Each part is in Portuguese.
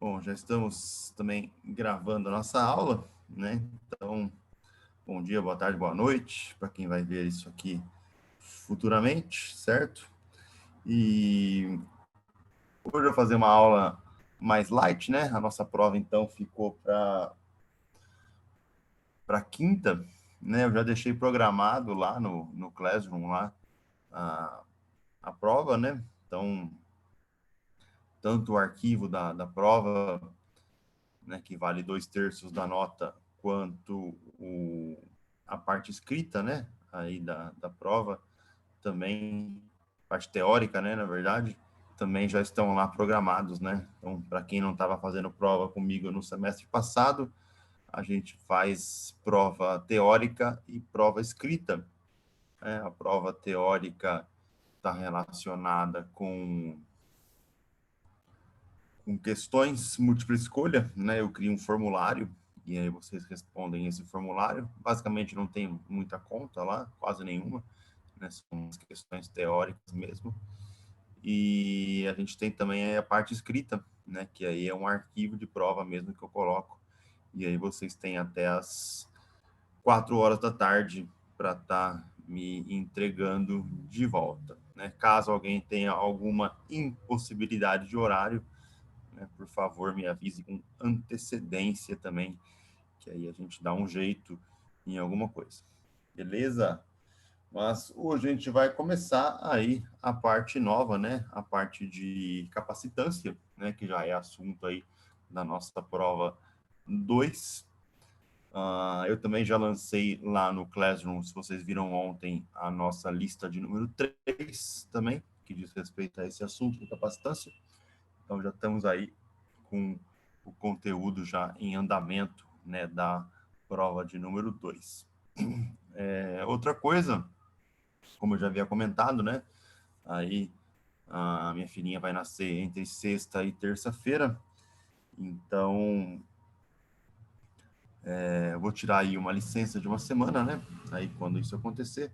Bom, já estamos também gravando a nossa aula, né? Então, bom dia, boa tarde, boa noite para quem vai ver isso aqui futuramente, certo? E hoje eu vou fazer uma aula mais light, né? A nossa prova, então, ficou para quinta, né? Eu já deixei programado lá no Classroom, lá, a, a prova, né? Então, tanto o arquivo da prova, né, que vale 2/3 da nota, quanto a parte escrita, né, aí da prova, também, parte teórica, né, na verdade, também já estão lá programados, né? Então, para quem não estava fazendo prova comigo no semestre passado, a gente faz prova teórica e prova escrita, né? A prova teórica está relacionada com questões múltipla escolha, né? Eu crio um formulário e aí vocês respondem esse formulário. Basicamente não tem muita conta lá, quase nenhuma, né? São as questões teóricas mesmo. E a gente tem também a parte escrita, né? Que aí é um arquivo de prova mesmo que eu coloco. E aí vocês têm até as 4 horas da tarde para estar me entregando de volta, né? Caso alguém tenha alguma impossibilidade de horário, né, por favor, me avise com antecedência também, que aí a gente dá um jeito em alguma coisa. Beleza? Mas hoje a gente vai começar aí a parte nova, né? A parte de capacitância, né? Que já é assunto aí da nossa prova 2. Eu também já lancei lá no Classroom, se vocês viram ontem, a nossa lista de número 3 também, que diz respeito a esse assunto de capacitância. Então já estamos aí com o conteúdo já em andamento, né, da prova de número 2. Outra coisa, como eu já havia comentado, né, aí a minha filhinha vai nascer entre sexta e terça-feira, então eu vou tirar aí uma licença de uma semana, né, aí quando isso acontecer,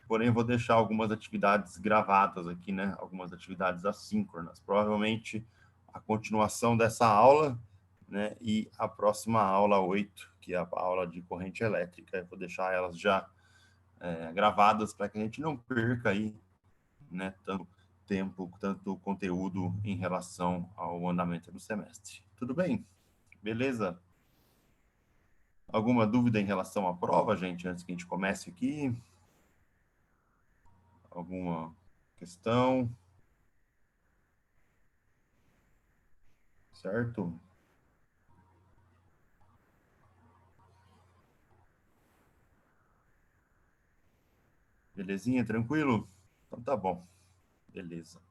porém vou deixar algumas atividades gravadas aqui, né, algumas atividades assíncronas, provavelmente a continuação dessa aula, né, e a próxima aula 8, que é a aula de corrente elétrica. Eu vou deixar elas já gravadas para que a gente não perca aí, né, tanto tempo, tanto conteúdo em relação ao andamento do semestre. Tudo bem? Beleza? Alguma dúvida em relação à prova, gente, antes que a gente comece aqui? Alguma questão? Certo? Belezinha? Tranquilo? Então tá bom. Beleza.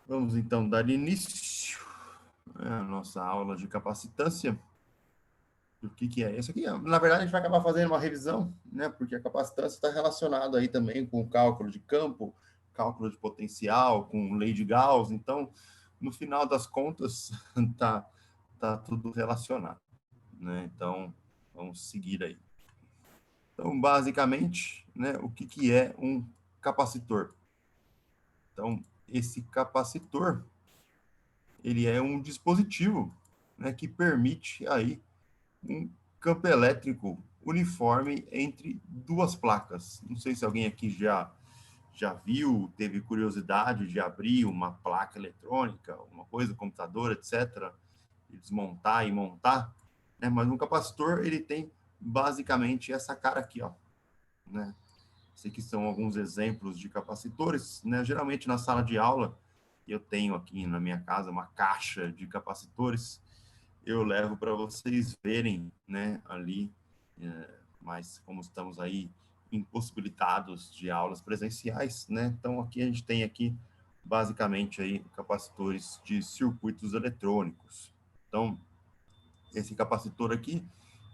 Vamos então dar início à nossa aula de capacitância. O que é isso aqui? Na verdade, a gente vai acabar fazendo uma revisão, né? Porque a capacitância está relacionada aí também com o cálculo de campo, cálculo de potencial, com lei de Gauss. Então, no final das contas, tá, tá tudo relacionado, né? Então, vamos seguir aí. Então, basicamente, né? O que é um capacitor? Então, esse capacitor, ele é um dispositivo, né, que permite aí um campo elétrico uniforme entre duas placas. Não sei se alguém aqui já viu, teve curiosidade de abrir uma placa eletrônica, uma coisa, computador, etc., e desmontar e montar, né? Mas um capacitor, ele tem basicamente essa cara aqui, ó, né? Esse aqui são alguns exemplos de capacitores, né? Geralmente na sala de aula, eu tenho aqui na minha casa uma caixa de capacitores, eu levo para vocês verem, né, ali, mas como estamos aí impossibilitados de aulas presenciais, né, então aqui a gente tem aqui basicamente aí capacitores de circuitos eletrônicos. Então, esse capacitor aqui,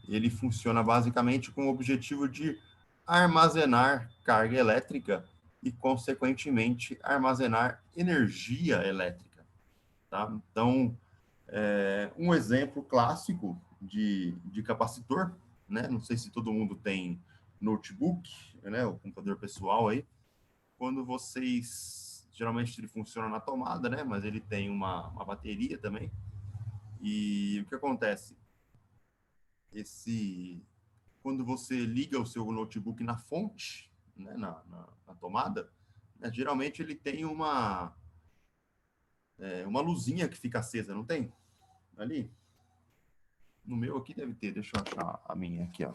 ele funciona basicamente com o objetivo de armazenar carga elétrica e, consequentemente, armazenar energia elétrica, tá? Então, um exemplo clássico de capacitor, né? Não sei se todo mundo tem notebook, né? O computador pessoal aí. Quando vocês geralmente ele funciona na tomada, né? Mas ele tem uma bateria também. E o que acontece? Quando você liga o seu notebook na fonte, né, na tomada, né, geralmente ele tem uma luzinha que fica acesa, não tem? Ali? No meu aqui deve ter, deixa eu achar a minha aqui, ó.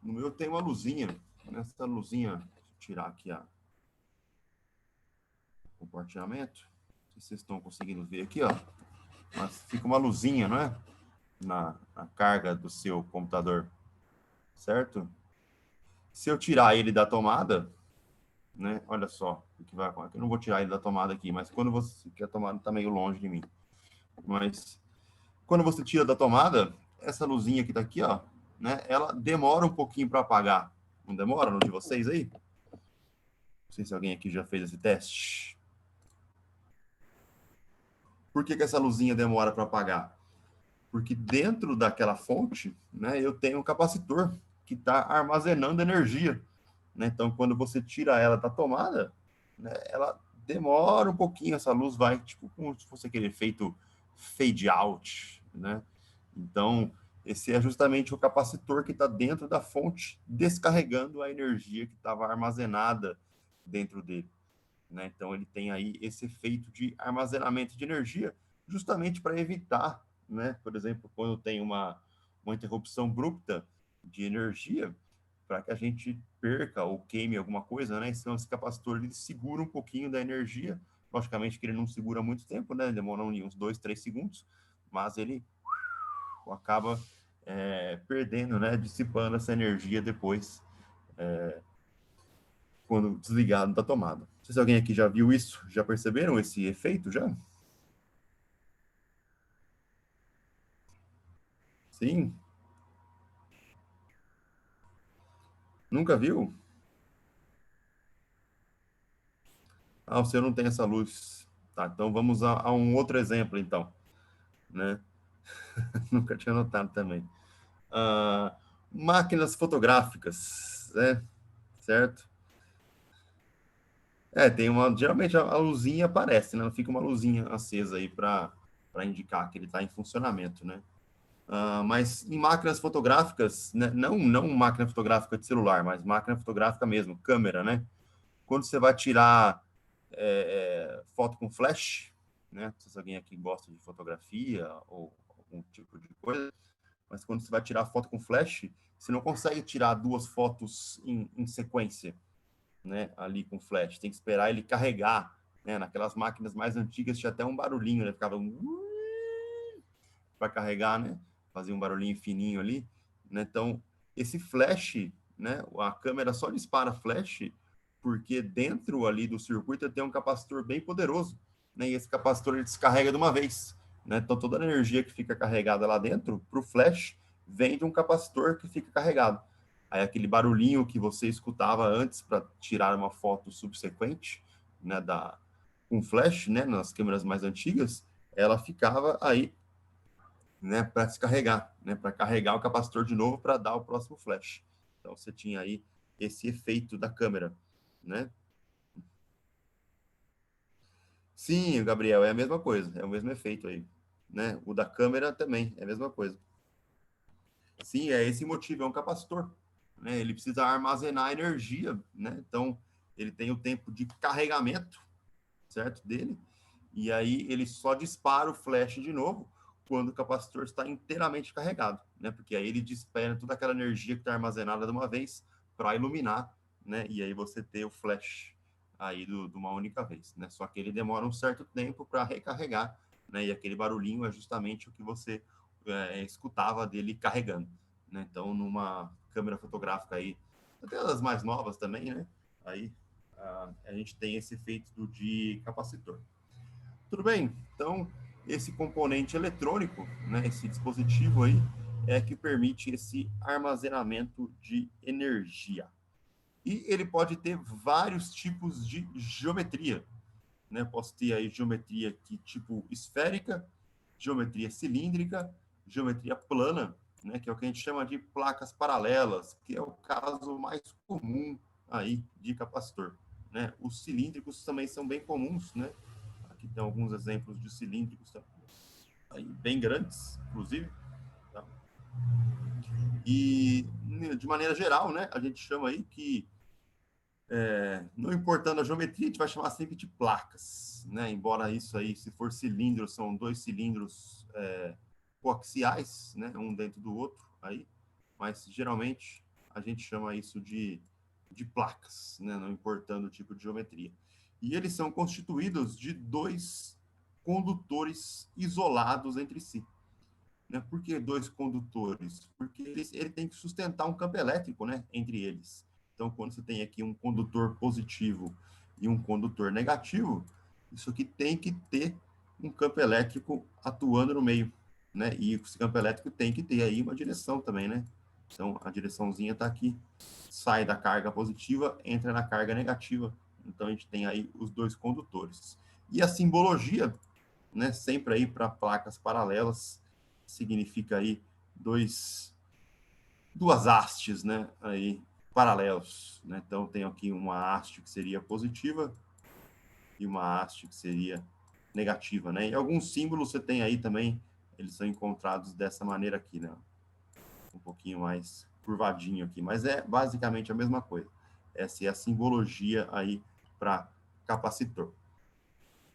No meu tem uma luzinha, essa luzinha, deixa eu tirar aqui a compartilhamento, não sei se vocês estão conseguindo ver aqui, ó, mas fica uma luzinha, não é? Na carga do seu computador, certo? Se eu tirar ele da tomada, né? Olha só o que vai acontecer. Eu não vou tirar ele da tomada aqui, mas quando você que a tomada está meio longe de mim, mas quando você tira da tomada, essa luzinha que está aqui, ó, né? Ela demora um pouquinho para apagar. Não demora no de vocês aí? Não sei se alguém aqui já fez esse teste. Por que essa luzinha demora para apagar? Porque dentro daquela fonte, né, eu tenho um capacitor que está armazenando energia, né? Então, quando você tira ela da tomada, né, ela demora um pouquinho, essa luz vai, tipo, como se fosse aquele efeito fade out, né? Então, esse é justamente o capacitor que está dentro da fonte, descarregando a energia que estava armazenada dentro dele, né? Então, ele tem aí esse efeito de armazenamento de energia, justamente para evitar, né? Por exemplo, quando tem uma interrupção abrupta de energia, para que a gente perca ou queime alguma coisa, né? Então, esse capacitor ele segura um pouquinho da energia. Logicamente que ele não segura muito tempo, né? Demora uns 2, 3 segundos, mas ele acaba perdendo, né? Dissipando essa energia depois, quando desligado da tomada. Não sei se alguém aqui já viu isso, já perceberam esse efeito já? Sim? Nunca viu? Ah, o seu não tem essa luz. Tá, então vamos a um outro exemplo, então, né? Nunca tinha notado também. Ah, máquinas fotográficas, né? Certo? Tem uma. Geralmente a luzinha aparece, né? Não fica uma luzinha acesa aí para indicar que ele está em funcionamento, né? Mas em máquinas fotográficas, né? Não máquina fotográfica de celular, mas máquina fotográfica mesmo, câmera, né? Quando você vai tirar foto com flash, né? Não sei se alguém aqui gosta de fotografia ou algum tipo de coisa, mas quando você vai tirar foto com flash, você não consegue tirar duas fotos em sequência, né? Ali com flash, tem que esperar ele carregar, né? Naquelas máquinas mais antigas tinha até um barulhinho, né? Ficava para carregar, né? Fazia um barulhinho fininho ali, né? Então, esse flash, né? A câmera só dispara flash porque dentro ali do circuito tem um capacitor bem poderoso, né? E esse capacitor ele descarrega de uma vez, né? Então, toda a energia que fica carregada lá dentro, para o flash, vem de um capacitor que fica carregado. Aí aquele barulhinho que você escutava antes para tirar uma foto subsequente, né? Com flash, né? Nas câmeras mais antigas, ela ficava aí, né, para descarregar, né, para carregar o capacitor de novo para dar o próximo flash. Então você tinha aí esse efeito da câmera, né? Sim, Gabriel, é a mesma coisa, é o mesmo efeito aí, né? O da câmera também é a mesma coisa. Sim, é esse motivo, é um capacitor, né? Ele precisa armazenar energia, né? Então ele tem o tempo de carregamento, certo, dele, e aí ele só dispara o flash de novo quando o capacitor está inteiramente carregado, né? Porque aí ele dispara toda aquela energia que está armazenada de uma vez para iluminar, né? E aí você ter o flash aí de uma única vez, né? Só que ele demora um certo tempo para recarregar, né? E aquele barulhinho é justamente o que você escutava dele carregando, né? Então, numa câmera fotográfica aí, até as mais novas também, né? Aí a gente tem esse efeito de capacitor. Tudo bem? Então, esse componente eletrônico, né, esse dispositivo aí, é que permite esse armazenamento de energia. E ele pode ter vários tipos de geometria, né? Posso ter aí geometria aqui tipo esférica, geometria cilíndrica, geometria plana, né, que é o que a gente chama de placas paralelas, que é o caso mais comum aí de capacitor, né? Os cilíndricos também são bem comuns, né? Aqui tem alguns exemplos de cilíndricos aí, bem grandes, inclusive. Tá? E, de maneira geral, né, a gente chama aí que, não importando a geometria, a gente vai chamar sempre de placas, né? Embora isso aí, se for cilindro, são dois cilindros coaxiais, né? Um dentro do outro aí, mas geralmente a gente chama isso de placas, né? Não importando o tipo de geometria. E eles são constituídos de dois condutores isolados entre si. Né? Por que dois condutores? Porque ele tem que sustentar um campo elétrico, né, entre eles. Então, quando você tem aqui um condutor positivo e um condutor negativo, isso aqui tem que ter um campo elétrico atuando no meio, né? E esse campo elétrico tem que ter aí uma direção também, né? Então, a direçãozinha está aqui, sai da carga positiva, entra na carga negativa. Então, a gente tem aí os dois condutores. E a simbologia, né, sempre aí para placas paralelas, significa aí duas hastes, né, aí paralelos, né? Então tem aqui uma haste que seria positiva e uma haste que seria negativa, né? E alguns símbolos você tem aí também, eles são encontrados dessa maneira aqui, né? Um pouquinho mais curvadinho aqui, mas é basicamente a mesma coisa. Essa é a simbologia aí para capacitor.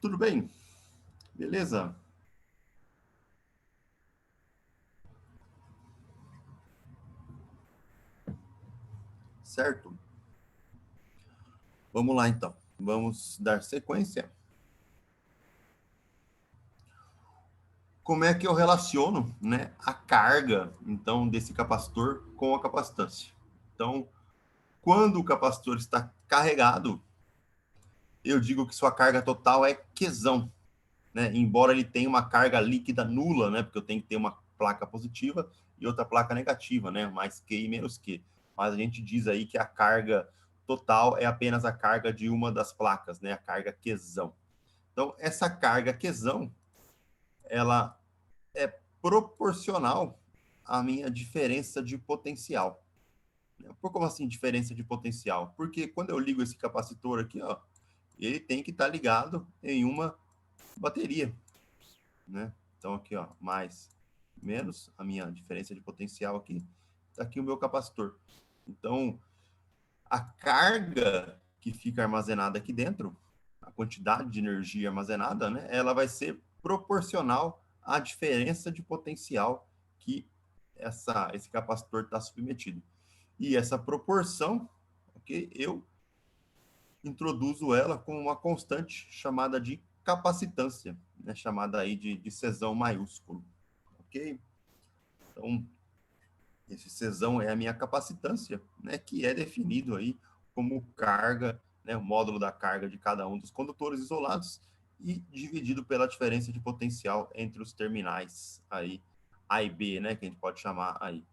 Tudo bem? Beleza? Certo? Vamos lá, então. Vamos dar sequência. Como é que eu relaciono, né, a carga, então, desse capacitor com a capacitância? Então, quando o capacitor está carregado, eu digo que sua carga total é Qzão, né? Embora ele tenha uma carga líquida nula, né? Porque eu tenho que ter uma placa positiva e outra placa negativa, né? Mais Q e menos Q. Mas a gente diz aí que a carga total é apenas a carga de uma das placas, né? A carga Qzão. Então, essa carga Qzão, ela é proporcional à minha diferença de potencial. Por como assim diferença de potencial? Porque quando eu ligo esse capacitor aqui, ó, ele tem que estar ligado em uma bateria, né? Então aqui, ó, mais, menos a minha diferença de potencial aqui, tá aqui o meu capacitor. Então, a carga que fica armazenada aqui dentro, a quantidade de energia armazenada, né, ela vai ser proporcional à diferença de potencial que esse capacitor está submetido. E essa proporção, ok, eu introduzo ela com uma constante chamada de capacitância, né, chamada aí de Czão maiúsculo, ok? Então, esse Czão é a minha capacitância, né, que é definido aí como carga, né, o módulo da carga de cada um dos condutores isolados e dividido pela diferença de potencial entre os terminais aí A e B, né, que a gente pode chamar aí.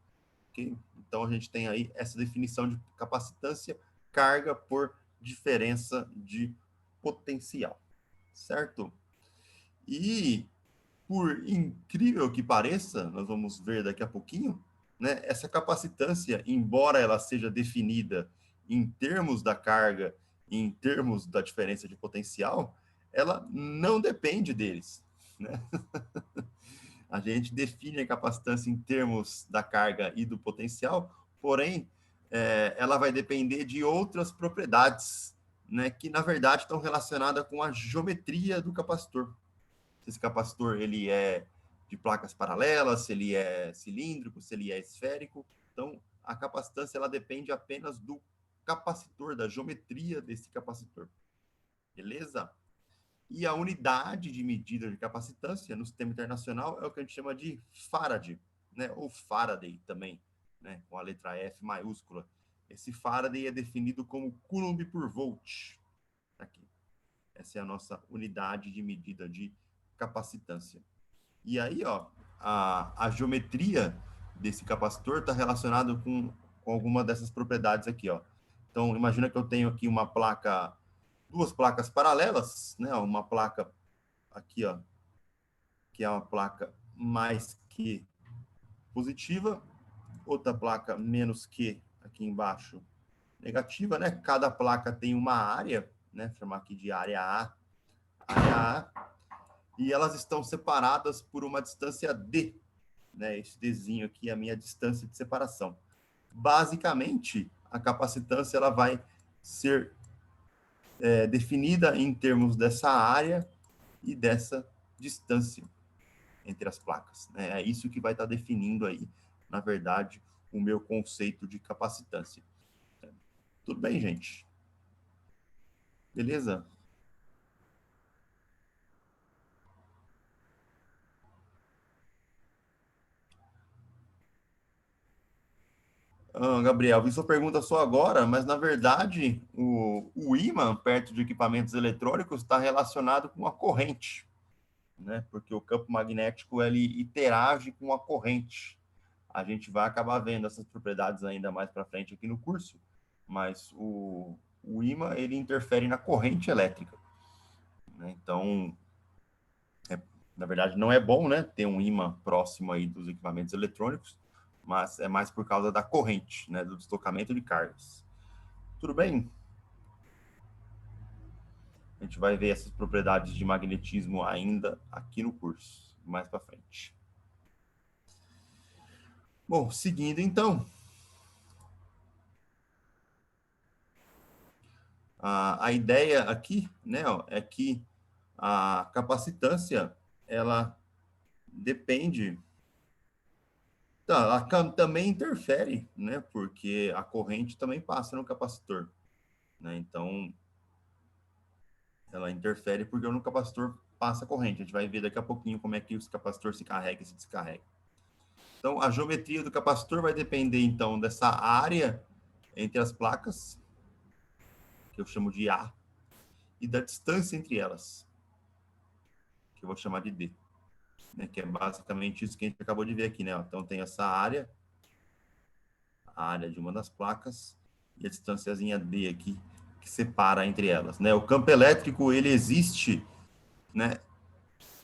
Okay? Então a gente tem aí essa definição de capacitância, carga por diferença de potencial, certo? E por incrível que pareça, nós vamos ver daqui a pouquinho, né, essa capacitância, embora ela seja definida em termos da carga, em termos da diferença de potencial, ela não depende deles, né? A gente define a capacitância em termos da carga e do potencial, porém, ela vai depender de outras propriedades, né, que na verdade estão relacionadas com a geometria do capacitor. Se esse capacitor ele é de placas paralelas, se ele é cilíndrico, se ele é esférico. Então, a capacitância ela depende apenas do capacitor, da geometria desse capacitor. Beleza? E a unidade de medida de capacitância no sistema internacional é o que a gente chama de Farad, né? Ou Faraday também, né? Com a letra F maiúscula. Esse Faraday é definido como Coulomb por volt. Aqui. Essa é a nossa unidade de medida de capacitância. E aí, ó, a geometria desse capacitor está relacionado com alguma dessas propriedades aqui, ó. Então, imagina que eu tenho aqui uma placa, duas placas paralelas, né? Uma placa aqui, ó, que é uma placa mais que positiva, outra placa menos Q aqui embaixo negativa, né? Cada placa tem uma área, né? Vou chamar aqui de área A, e elas estão separadas por uma distância D, né? Esse Dzinho aqui é a minha distância de separação. Basicamente, a capacitância ela vai ser definida em termos dessa área e dessa distância entre as placas, né? É isso que vai estar definindo aí, na verdade, o meu conceito de capacitância. Tudo bem, gente? Beleza? Gabriel, vi sua pergunta só agora, mas na verdade o ímã perto de equipamentos eletrônicos está relacionado com a corrente, né? Porque o campo magnético ele interage com a corrente. A gente vai acabar vendo essas propriedades ainda mais para frente aqui no curso, mas o ímã ele interfere na corrente elétrica, né? Então, na verdade, não é bom, né, ter um ímã próximo aí dos equipamentos eletrônicos, mas é mais por causa da corrente, né, do deslocamento de cargas. Tudo bem? A gente vai ver essas propriedades de magnetismo ainda aqui no curso, mais para frente. Bom, seguindo então, a ideia aqui, né, ó, é que a capacitância ela depende, ela também interfere, né, porque a corrente também passa no capacitor, né? Então ela interfere porque no capacitor passa corrente. A gente vai ver daqui a pouquinho como é que o capacitor se carrega e se descarrega. Então, a geometria do capacitor vai depender, então, dessa área entre as placas, que eu chamo de A, e da distância entre elas, que eu vou chamar de D, né? Que é basicamente isso que a gente acabou de ver aqui, né? Então, tem essa área, a área de uma das placas, e a distânciazinha D aqui, que separa entre elas, né? O campo elétrico, ele existe, né,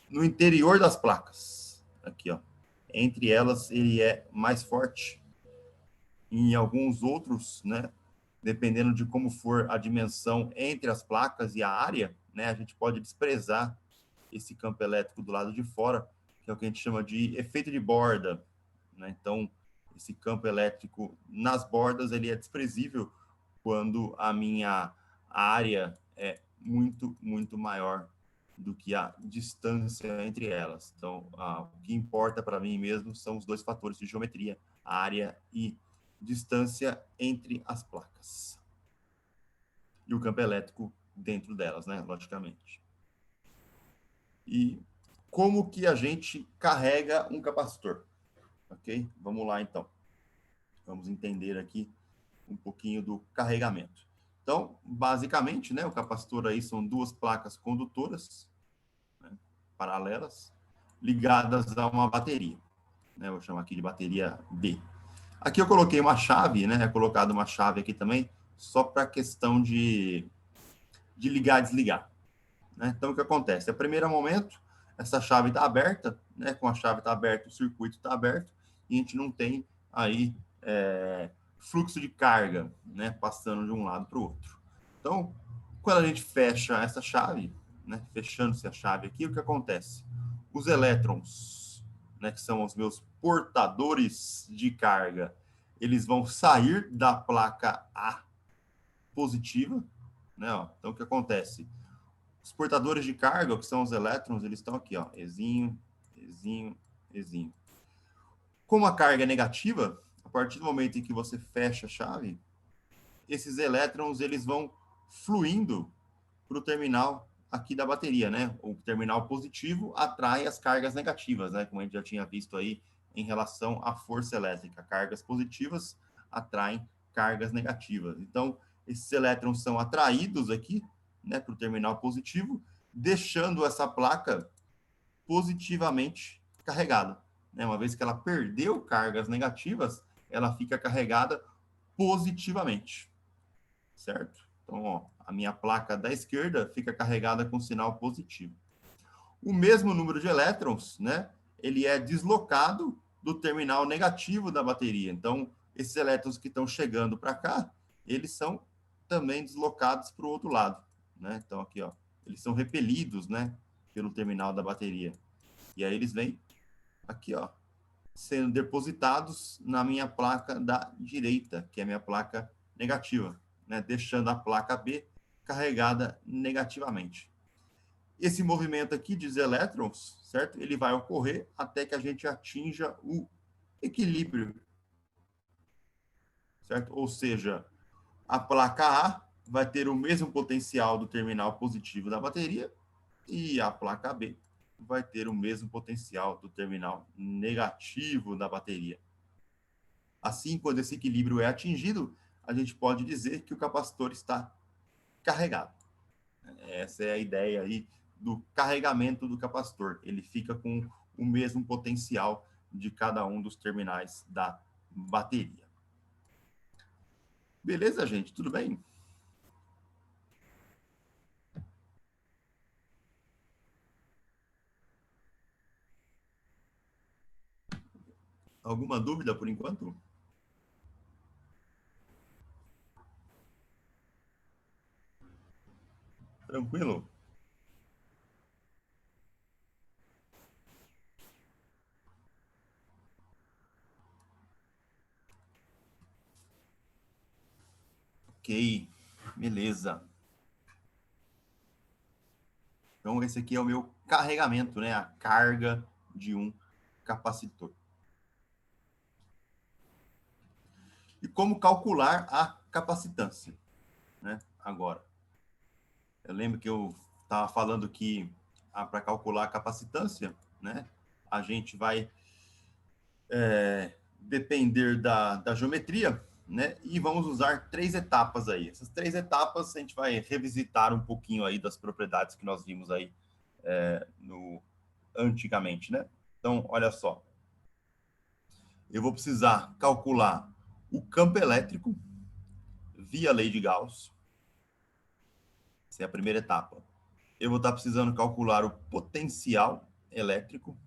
no interior das placas, aqui, ó. Entre elas, ele é mais forte. Em alguns outros, né, dependendo de como for a dimensão entre as placas e a área, né, a gente pode desprezar esse campo elétrico do lado de fora, que é o que a gente chama de efeito de borda, né? Então, esse campo elétrico nas bordas, ele é desprezível quando a minha área é muito, muito maior do que a distância entre elas. Então, o que importa para mim mesmo são os dois fatores de geometria, área e distância entre as placas. E o campo elétrico dentro delas, né? Logicamente. E como que a gente carrega um capacitor? Ok? Vamos lá, então. Vamos entender aqui um pouquinho do carregamento. Então, basicamente, né, o capacitor aí são duas placas condutoras, né, paralelas, ligadas a uma bateria, né? Vou chamar aqui de bateria B. Aqui eu coloquei uma chave, né? É colocado uma chave aqui também, só para questão de ligar e desligar, né? Então, o que acontece? A primeiro momento, essa chave está aberta, né? Com a chave está aberta, o circuito está aberto, e a gente não tem aí fluxo de carga, né? Passando de um lado para o outro. Então, quando a gente fecha essa chave, né? Fechando-se a chave aqui, o que acontece? Os elétrons, né? Que são os meus portadores de carga, eles vão sair da placa A positiva, né? Ó. Então, o que acontece? Os portadores de carga, que são os elétrons, eles estão aqui, ó, Ezinho, Ezinho, Ezinho. Como a carga é negativa, a partir do momento em que você fecha a chave, esses elétrons eles vão fluindo para o terminal aqui da bateria, né? O terminal positivo atrai as cargas negativas, né? Como a gente já tinha visto aí em relação à força elétrica. Cargas positivas atraem cargas negativas. Então, esses elétrons são atraídos aqui, né, para o terminal positivo, deixando essa placa positivamente carregada, né? Uma vez que ela perdeu cargas negativas, ela fica carregada positivamente, certo? Então, ó, a minha placa da esquerda fica carregada com sinal positivo. O mesmo número de elétrons, né? Ele é deslocado do terminal negativo da bateria. Então, esses elétrons que estão chegando para cá, eles são também deslocados para o outro lado, né? Então, aqui, ó, eles são repelidos, né, pelo terminal da bateria. E aí eles vêm aqui, ó, sendo depositados na minha placa da direita, que é a minha placa negativa, né, deixando a placa B carregada negativamente. Esse movimento aqui dos elétrons, certo? Ele vai ocorrer até que a gente atinja o equilíbrio, certo? Ou seja, a placa A vai ter o mesmo potencial do terminal positivo da bateria e a placa B vai ter o mesmo potencial do terminal negativo da bateria. Assim, quando esse equilíbrio é atingido, a gente pode dizer que o capacitor está carregado. Essa é a ideia aí do carregamento do capacitor. Ele fica com o mesmo potencial de cada um dos terminais da bateria. Beleza, gente? Tudo bem? Alguma dúvida por enquanto? Tranquilo? Ok, beleza. Então, esse aqui é o meu carregamento, né? A carga de um capacitor. E como calcular a capacitância, né? Agora, eu lembro que eu estava falando que para calcular a capacitância, né? A gente vai depender da geometria, né? E vamos usar três etapas aí. Essas três etapas a gente vai revisitar um pouquinho aí das propriedades que nós vimos aí antigamente, né? Então, olha só. Eu vou precisar calcular o campo elétrico via lei de Gauss. Essa é a primeira etapa. Eu vou estar precisando calcular o potencial elétrico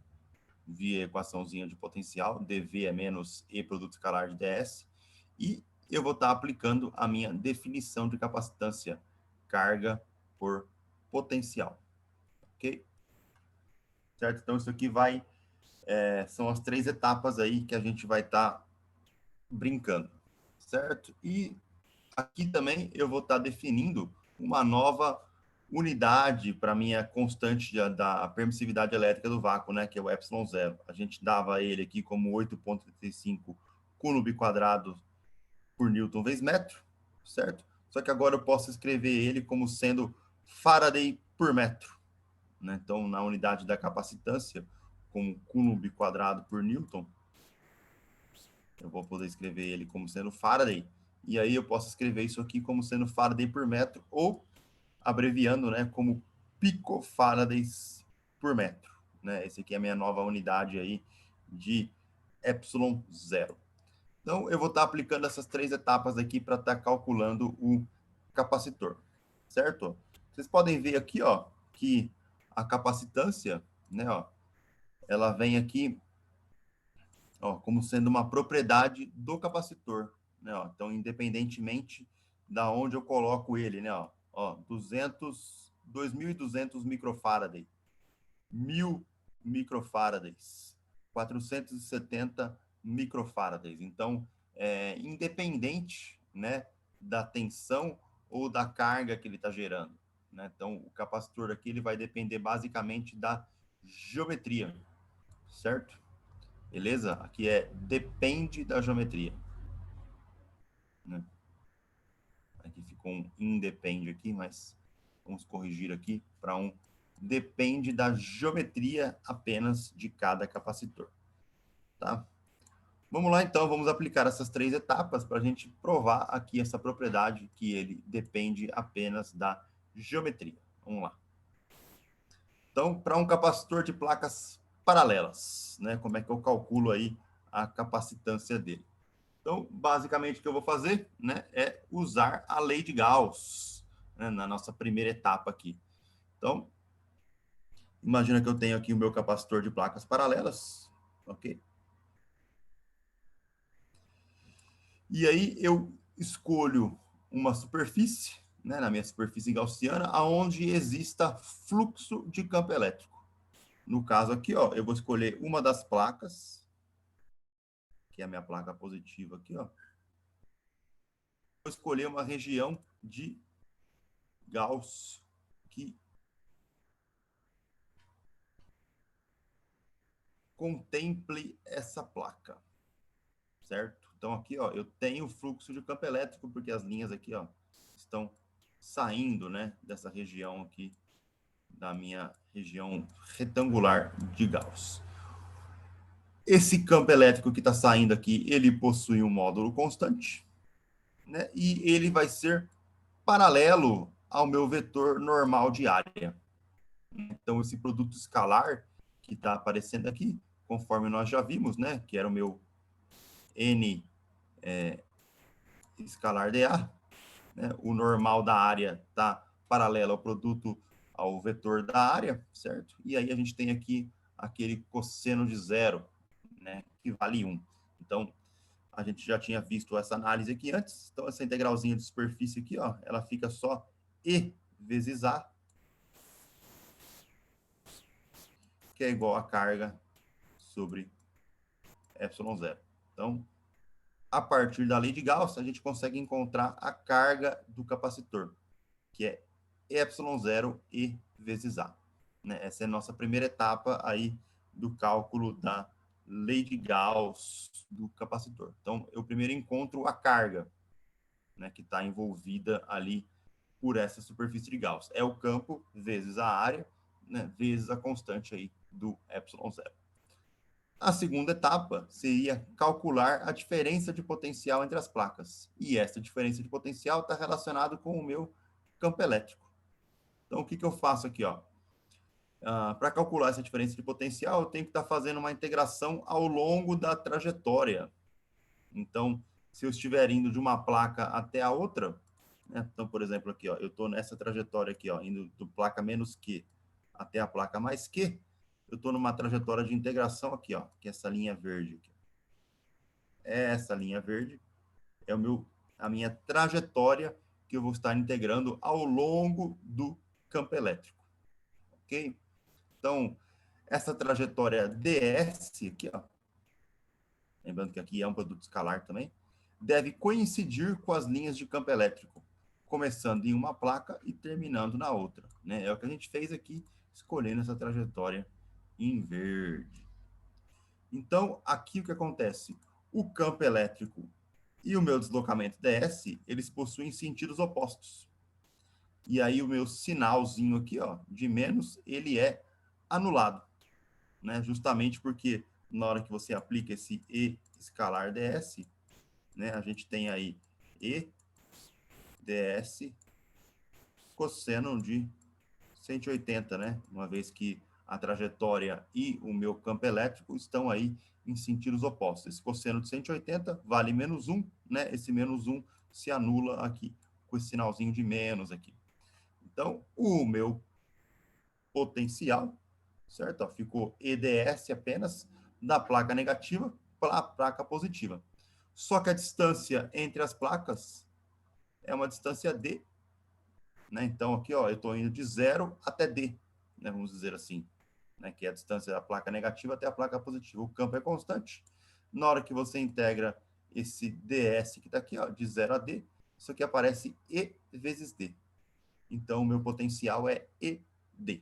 via equaçãozinha de potencial, dV é menos E produto escalar de ds, e eu vou estar aplicando a minha definição de capacitância, carga por potencial, ok? Certo? Então, isso aqui são as três etapas aí que a gente vai estar brincando, certo? E aqui também eu vou estar definindo uma nova unidade para minha constante da permissividade elétrica do vácuo, né, que é o epsilon zero. A gente dava ele aqui como 8,35 coulomb quadrado por Newton vezes metro, certo? Só que agora eu posso escrever ele como sendo Faraday por metro, né? Então, na unidade da capacitância, como coulomb quadrado por Newton, eu vou poder escrever ele como sendo Faraday. E aí eu posso escrever isso aqui como sendo Faraday por metro, ou abreviando, né, como picofarads por metro, né? Esse aqui é a minha nova unidade aí de epsilon zero. Então, eu vou estar aplicando essas três etapas aqui para estar calculando o capacitor, certo? Vocês podem ver aqui, ó, que a capacitância, né, ó, ela vem aqui, ó, como sendo uma propriedade do capacitor, né, ó. Então, independentemente da onde eu coloco ele, né, ó, 2.200 microfaraday, 1.000 microfarads, 470 microfarads. Então, independente, né, da tensão ou da carga que ele está gerando, né? Então, o capacitor aqui ele vai depender basicamente da geometria, certo? Beleza? Aqui depende da geometria, né? Aqui ficou um independe aqui, mas vamos corrigir aqui para um depende da geometria apenas de cada capacitor, tá? Vamos lá, então, vamos aplicar essas três etapas para a gente provar aqui essa propriedade que ele depende apenas da geometria. Vamos lá. Então, para um capacitor de placas paralelas, né? Como é que eu calculo aí a capacitância dele? Então, basicamente, o que eu vou fazer, né, é usar a lei de Gauss, né, na nossa primeira etapa aqui. Então, imagina que eu tenho aqui o meu capacitor de placas paralelas, ok? E aí eu escolho uma superfície, né, na minha superfície gaussiana, aonde exista fluxo de campo elétrico. No caso aqui, ó, eu vou escolher uma das placas, que é a minha placa positiva aqui, ó. Vou escolher uma região de Gauss que contemple essa placa, certo? Então aqui, ó, eu tenho fluxo de campo elétrico porque as linhas aqui, ó, estão saindo, né, dessa região aqui da minha região retangular de Gauss. Esse campo elétrico que está saindo aqui, ele possui um módulo constante, né? E ele vai ser paralelo ao meu vetor normal de área. Então, esse produto escalar que está aparecendo aqui, conforme nós já vimos, né? Que era o meu N escalar dA, né? O normal da área está paralelo ao produto ao vetor da área, certo? E aí a gente tem aqui aquele cosseno de zero, né? Que vale 1. Então, a gente já tinha visto essa análise aqui antes. Então, essa integralzinha de superfície aqui, ó, ela fica só E vezes A, que é igual a carga sobre ε0. Então, a partir da lei de Gauss, a gente consegue encontrar a carga do capacitor, que é ε0 E vezes A. Né? Essa é a nossa primeira etapa aí do cálculo da lei de Gauss do capacitor. Então, eu primeiro encontro a carga, né, que está envolvida ali por essa superfície de Gauss. É o campo vezes a área, né, vezes a constante aí do ε0. A segunda etapa seria calcular a diferença de potencial entre as placas. E essa diferença de potencial está relacionada com o meu campo elétrico. Então, o que eu faço aqui? Para calcular essa diferença de potencial, eu tenho que estar fazendo uma integração ao longo da trajetória. Então, se eu estiver indo de uma placa até a outra, né? Então, por exemplo, aqui, ó, eu estou nessa trajetória aqui, ó, indo do placa menos Q até a placa mais Q, eu estou numa trajetória de integração aqui, ó, que é essa linha verde aqui. Essa linha verde é a minha trajetória que eu vou estar integrando ao longo do campo elétrico, ok? Então, essa trajetória ds aqui, ó, lembrando que aqui é um produto escalar também, deve coincidir com as linhas de campo elétrico, começando em uma placa e terminando na outra, né? É o que a gente fez aqui, escolhendo essa trajetória em verde. Então, aqui o que acontece? O campo elétrico e o meu deslocamento ds, eles possuem sentidos opostos. E aí o meu sinalzinho aqui, ó, de menos, ele é anulado, né? Justamente porque na hora que você aplica esse E escalar ds, né, a gente tem aí E ds cosseno de 180, né? Uma vez que a trajetória e o meu campo elétrico estão aí em sentidos opostos. Esse cosseno de 180 vale menos 1, né? Esse menos 1 se anula aqui, com esse sinalzinho de menos aqui. Então, o meu potencial, certo? Ó, ficou EDS apenas da placa negativa para a placa positiva. Só que a distância entre as placas é uma distância D, né? Então, aqui, ó, eu estou indo de 0 até D, né? Vamos dizer assim, né? Que é a distância da placa negativa até a placa positiva. O campo é constante. Na hora que você integra esse ds que está aqui, ó, de 0 a D, isso aqui aparece E vezes D. Então, o meu potencial é ED.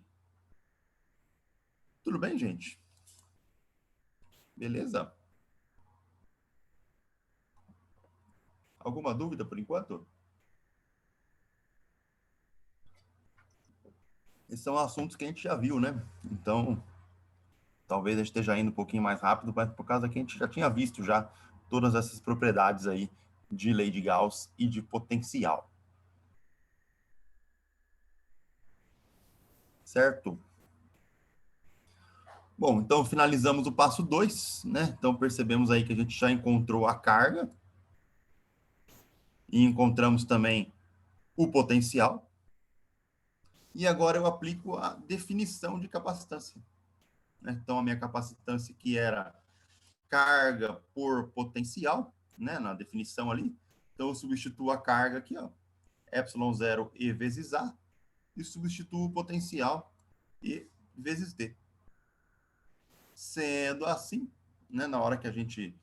Tudo bem, gente? Beleza? Alguma dúvida por enquanto? Esses são assuntos que a gente já viu, né? Então, talvez a gente esteja indo um pouquinho mais rápido, mas por causa que a gente já tinha visto já todas essas propriedades aí de lei de Gauss e de potencial. Certo? Bom, então finalizamos o passo 2, né? Então percebemos aí que a gente já encontrou a carga e encontramos também o potencial. E agora eu aplico a definição de capacitância, né? Então a minha capacitância que era carga por potencial, né, na definição ali. Então, eu substituo a carga aqui, ó, ε0 E vezes A, e substituo o potencial E vezes D. Sendo assim, né, na hora que a gente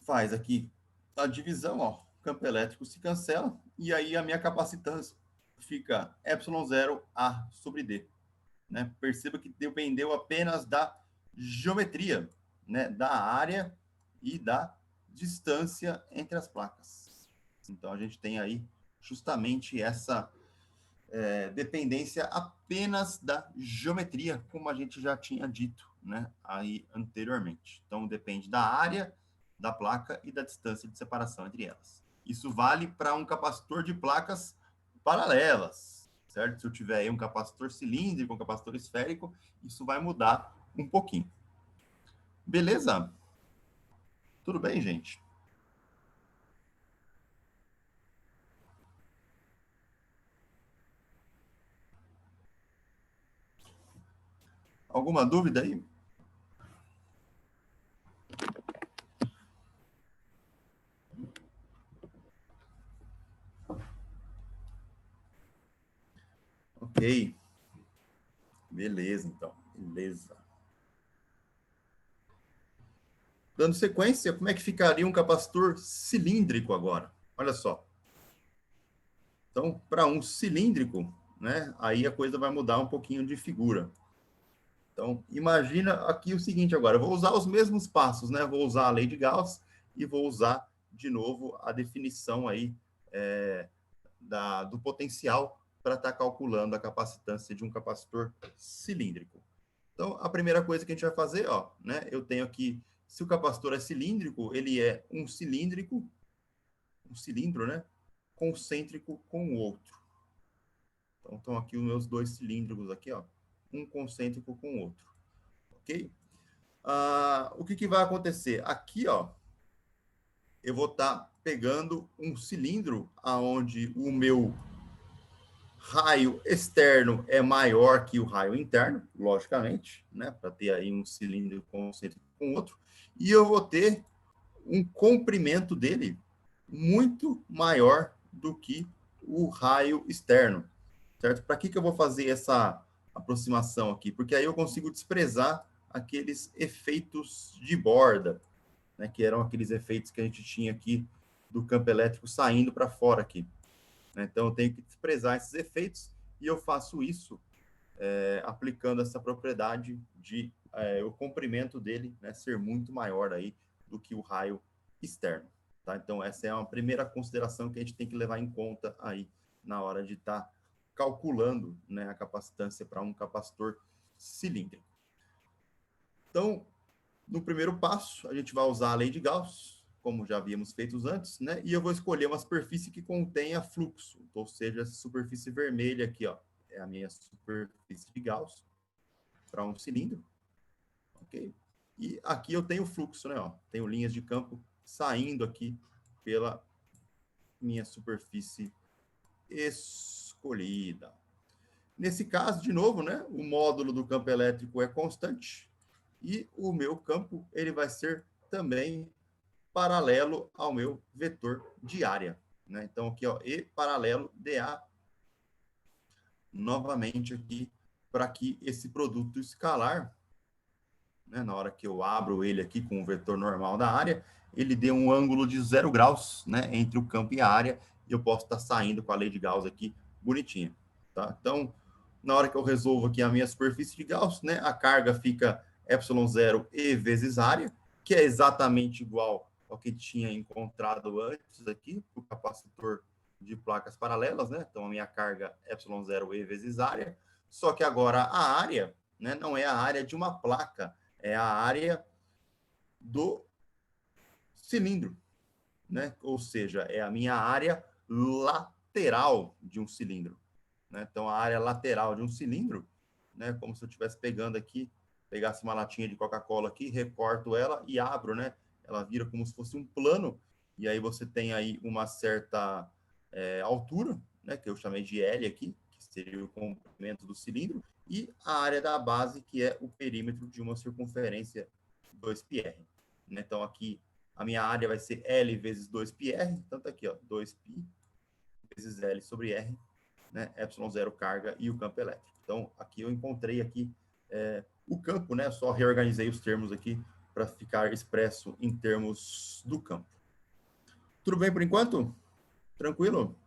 faz aqui a divisão, ó, o campo elétrico se cancela, e aí a minha capacitância fica ε0 A sobre D. Né? Perceba que dependeu apenas da geometria, né? Da área e da distância entre as placas. Então, a gente tem aí justamente essa dependência apenas da geometria, como a gente já tinha dito, né, aí anteriormente. Então, depende da área da placa e da distância de separação entre elas. Isso vale para um capacitor de placas paralelas, certo? Se eu tiver aí um capacitor cilíndrico, um capacitor esférico, isso vai mudar um pouquinho. Beleza? Tudo bem, gente? Alguma dúvida aí? Ok. Beleza, então. Beleza. Dando sequência, como é que ficaria um capacitor cilíndrico agora? Olha só. Então, para um cilíndrico, né, aí a coisa vai mudar um pouquinho de figura. Então, imagina aqui o seguinte agora, eu vou usar os mesmos passos, né? Vou usar a lei de Gauss e vou usar de novo a definição aí do potencial para estar calculando a capacitância de um capacitor cilíndrico. Então, a primeira coisa que a gente vai fazer, ó, né? Eu tenho aqui, se o capacitor é cilíndrico, ele é um cilindro, né? Concêntrico com o outro. Então, estão aqui os meus dois cilíndricos aqui, ó, um concêntrico com o outro, ok? O que vai acontecer? Aqui, ó, eu vou estar pegando um cilindro aonde o meu raio externo é maior que o raio interno, logicamente, né, para ter aí um cilindro concêntrico com outro, e eu vou ter um comprimento dele muito maior do que o raio externo, certo? Para que eu vou fazer essa aproximação aqui? Porque aí eu consigo desprezar aqueles efeitos de borda, né, que eram aqueles efeitos que a gente tinha aqui do campo elétrico saindo para fora aqui. Né? Então, eu tenho que desprezar esses efeitos e eu faço isso aplicando essa propriedade de o comprimento dele, né, ser muito maior aí do que o raio externo. Tá? Então, essa é uma primeira consideração que a gente tem que levar em conta aí na hora de estar calculando, né, a capacitância para um capacitor cilíndrico. Então, no primeiro passo, a gente vai usar a lei de Gauss, como já havíamos feito antes, né? E eu vou escolher uma superfície que contenha fluxo, ou seja, essa superfície vermelha aqui, ó, é a minha superfície de Gauss para um cilindro, ok? E aqui eu tenho fluxo, né? Ó, tenho linhas de campo saindo aqui pela minha superfície escolhida. Nesse caso, de novo, né? O módulo do campo elétrico é constante e o meu campo ele vai ser também paralelo ao meu vetor de área. Né? Então, aqui, ó, E paralelo DA, novamente aqui, para que esse produto escalar, né, na hora que eu abro ele aqui com o vetor normal da área, ele dê um ângulo de 0 graus, né, entre o campo e a área, e eu posso estar saindo com a lei de Gauss aqui bonitinha. Tá? Então, na hora que eu resolvo aqui a minha superfície de Gauss, né, a carga fica ε0 E vezes área, que é exatamente igual ao que tinha encontrado antes aqui, o capacitor de placas paralelas, né? Então, a minha carga ε0 E vezes área, só que agora a área, né, não é a área de uma placa, é a área do cilindro, né? Ou seja, é a minha área lateral de um cilindro. Né? Então, a área lateral de um cilindro, né, como se eu estivesse pegando aqui, pegasse uma latinha de Coca-Cola aqui, recorto ela e abro, né? Ela vira como se fosse um plano, e aí você tem aí uma certa altura, né, que eu chamei de L aqui, que seria o comprimento do cilindro, e a área da base, que é o perímetro de uma circunferência 2πr. Né? Então, aqui A minha área vai ser L vezes 2πr, então tá aqui, ó, 2π vezes L sobre R, né, ε0 carga e o campo elétrico. Então, aqui eu encontrei aqui o campo, né, só reorganizei os termos aqui para ficar expresso em termos do campo. Tudo bem por enquanto? Tranquilo?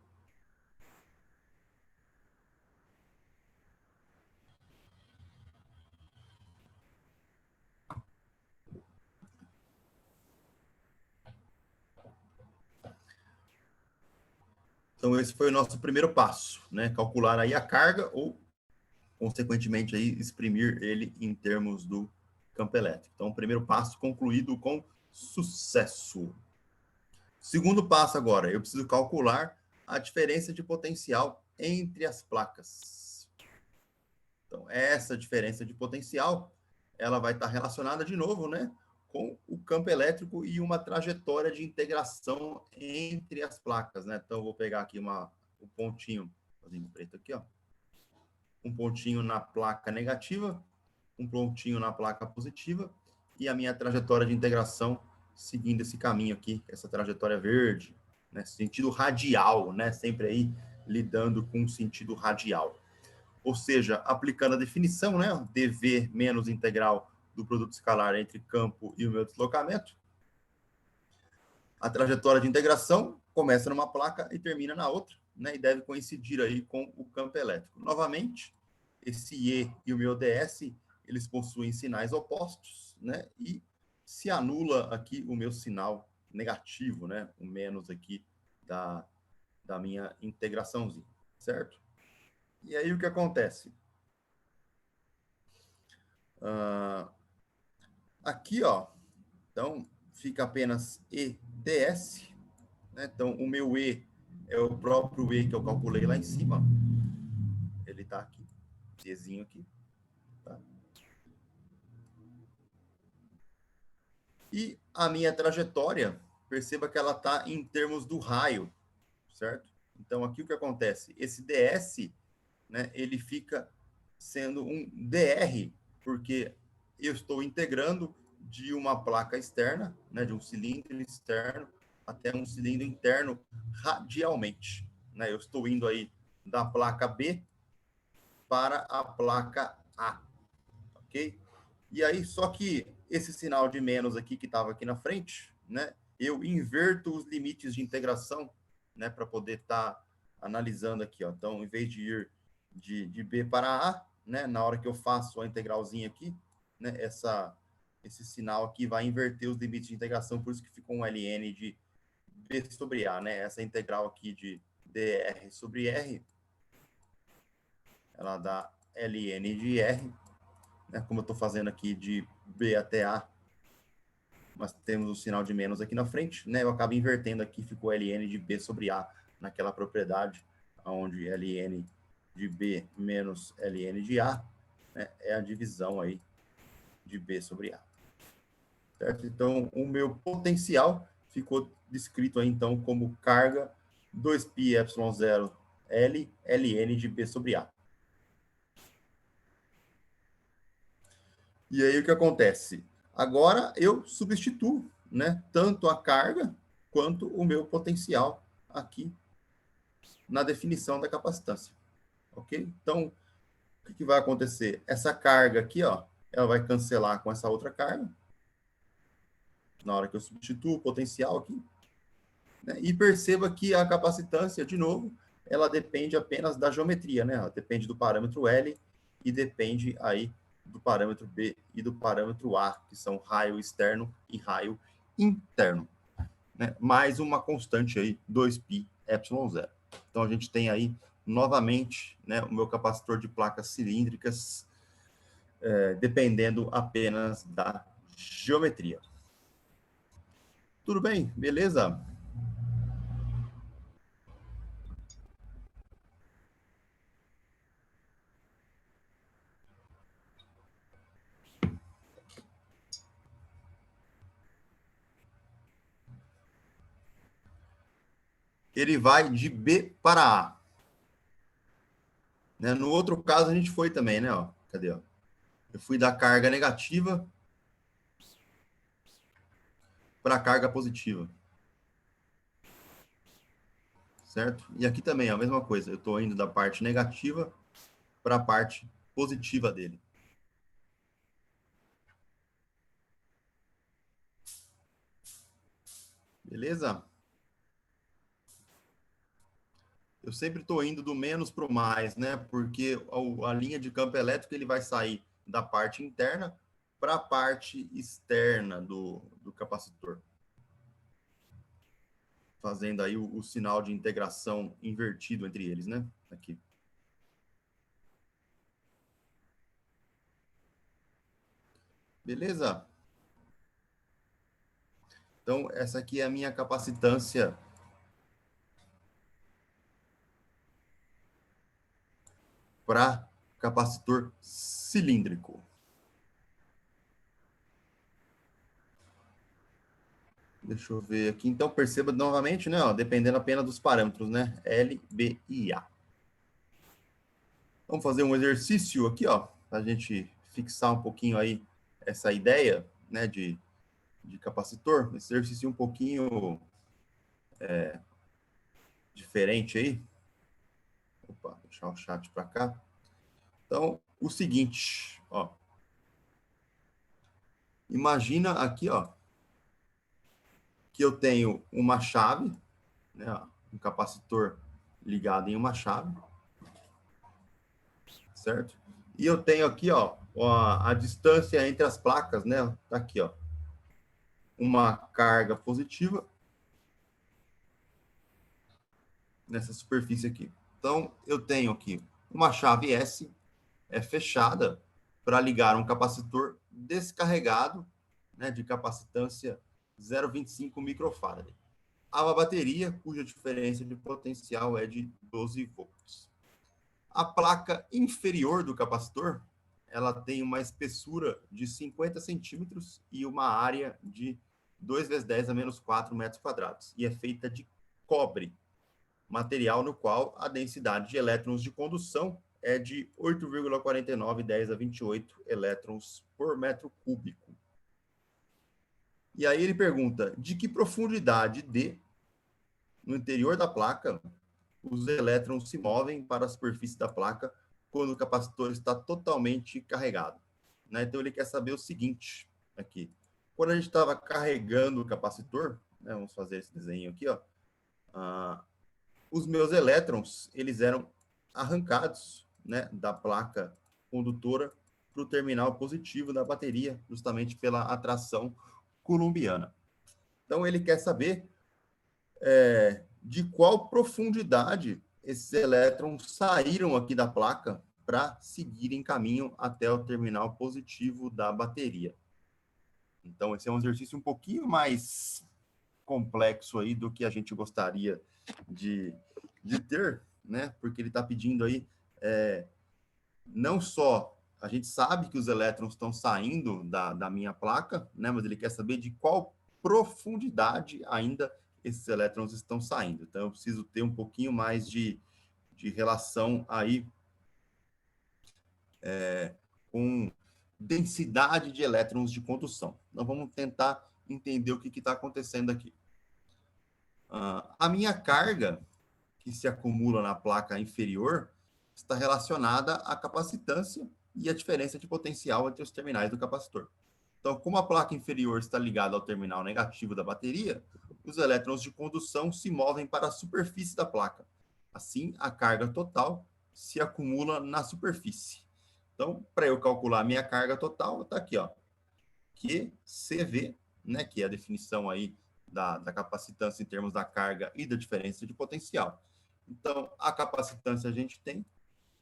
Então, esse foi o nosso primeiro passo, né? Calcular aí a carga ou, consequentemente, aí, exprimir ele em termos do campo elétrico. Então, o primeiro passo concluído com sucesso. Segundo passo agora, eu preciso calcular a diferença de potencial entre as placas. Então, essa diferença de potencial, ela vai estar relacionada de novo, né, com o campo elétrico e uma trajetória de integração entre as placas, né? Então, eu vou pegar aqui o pontinho, fazendo preto aqui, ó. Um pontinho na placa negativa, um pontinho na placa positiva e a minha trajetória de integração seguindo esse caminho aqui, essa trajetória verde, né? Sentido radial, né? Sempre aí lidando com o sentido radial. Ou seja, aplicando a definição, né? dV menos integral do produto escalar entre campo e o meu deslocamento. A trajetória de integração começa numa placa e termina na outra, né? E deve coincidir aí com o campo elétrico. Novamente, esse E e o meu ds, eles possuem sinais opostos, né? E se anula aqui o meu sinal negativo, né? O menos aqui da minha integraçãozinha, certo? E aí o que acontece? Aqui, ó, então fica apenas EDS, né? Então o meu E é o próprio E que eu calculei lá em cima. Ele tá aqui, Ezinho aqui, tá? E a minha trajetória, perceba que ela tá em termos do raio, certo? Então aqui o que acontece? Esse DS, né, ele fica sendo um DR, porque eu estou integrando de uma placa externa, né, de um cilindro externo, até um cilindro interno radialmente. Né? Eu estou indo aí da placa B para a placa A, ok? E aí, só que esse sinal de menos aqui que estava aqui na frente, né, eu inverto os limites de integração, né, para poder estar analisando aqui, ó. Então, em vez de ir de B para A, né, na hora que eu faço a integralzinha aqui, né, esse sinal aqui vai inverter os limites de integração, por isso que ficou um ln de B sobre A, né? Essa integral aqui de dr sobre R, ela dá ln de R, né? Como eu estou fazendo aqui de B até A, mas temos o sinal de menos aqui na frente, né? Eu acabo invertendo aqui, ficou ln de B sobre A, naquela propriedade, onde ln de B menos ln de A, né, é a divisão aí de B sobre A. Certo? Então, o meu potencial ficou descrito aí, então, como carga 2πε0 L, ln de B sobre A. E aí, o que acontece? Agora, eu substituo, né, tanto a carga quanto o meu potencial aqui na definição da capacitância. Ok? Então, o que vai acontecer? Essa carga aqui, ó, ela vai cancelar com essa outra carga, na hora que eu substituo o potencial aqui. Né? E perceba que a capacitância, de novo, ela depende apenas da geometria, né? Ela depende do parâmetro L e depende aí do parâmetro B e do parâmetro A, que são raio externo e raio interno. Né? Mais uma constante aí, 2πε0. Então, a gente tem aí, novamente, né, o meu capacitor de placas cilíndricas, dependendo apenas da geometria. Tudo bem? Beleza? Ele vai de B para A. Né? No outro caso, a gente foi também, né? Ó, cadê? Ó? Eu fui da carga negativa para a carga positiva. Certo? E aqui também é a mesma coisa. Eu estou indo da parte negativa para a parte positiva dele. Beleza? Eu sempre estou indo do menos para o mais, né? Porque a linha de campo elétrico ele vai sair da parte interna para a parte externa do capacitor. Fazendo aí o sinal de integração invertido entre eles, né? Aqui. Beleza? Então, essa aqui é a minha capacitância para capacitor cilíndrico. Deixa eu ver aqui. Então, perceba novamente, né? Ó, dependendo apenas dos parâmetros, né? L, B e A. Vamos fazer um exercício aqui, ó, para a gente fixar um pouquinho aí essa ideia, né, de capacitor. Esse exercício um pouquinho diferente aí. Opa, deixar o chat para cá. Então, o seguinte, ó. Imagina aqui, ó, que eu tenho uma chave, né, um capacitor ligado em uma chave, certo? E eu tenho aqui, ó, a distância entre as placas, né? Tá aqui, ó. Uma carga positiva nessa superfície aqui. Então, eu tenho aqui uma chave S fechada para ligar um capacitor descarregado, né, de capacitância 0,25 microfarad. Há uma bateria cuja diferença de potencial é de 12 volts. A placa inferior do capacitor, ela tem uma espessura de 50 centímetros e uma área de 2 vezes 10 a menos 4 metros quadrados. E é feita de cobre, material no qual a densidade de elétrons de condução é de 8,49 10 a 28 elétrons por metro cúbico. E aí ele pergunta, de que profundidade no interior da placa, os elétrons se movem para a superfície da placa quando o capacitor está totalmente carregado. Né? Então, ele quer saber o seguinte, aqui. Quando a gente estava carregando o capacitor, né, vamos fazer esse desenho aqui, ó, os meus elétrons, eles eram arrancados, né, da placa condutora para o terminal positivo da bateria, justamente pela atração coulombiana. Então, ele quer saber de qual profundidade esses elétrons saíram aqui da placa para seguir em caminho até o terminal positivo da bateria. Então, esse é um exercício um pouquinho mais complexo aí do que a gente gostaria de ter, né? Porque ele está pedindo aí, não só a gente sabe que os elétrons estão saindo da minha placa, né? Mas ele quer saber de qual profundidade ainda esses elétrons estão saindo. Então, eu preciso ter um pouquinho mais de relação aí com densidade de elétrons de condução. Então, vamos tentar entender o que está acontecendo aqui. A minha carga, que se acumula na placa inferior, está relacionada à capacitância e à diferença de potencial entre os terminais do capacitor. Então, como a placa inferior está ligada ao terminal negativo da bateria, os elétrons de condução se movem para a superfície da placa. Assim, a carga total se acumula na superfície. Então, para eu calcular a minha carga total, está aqui, ó, QCV, né, que é a definição aí da capacitância em termos da carga e da diferença de potencial. Então, a capacitância a gente tem,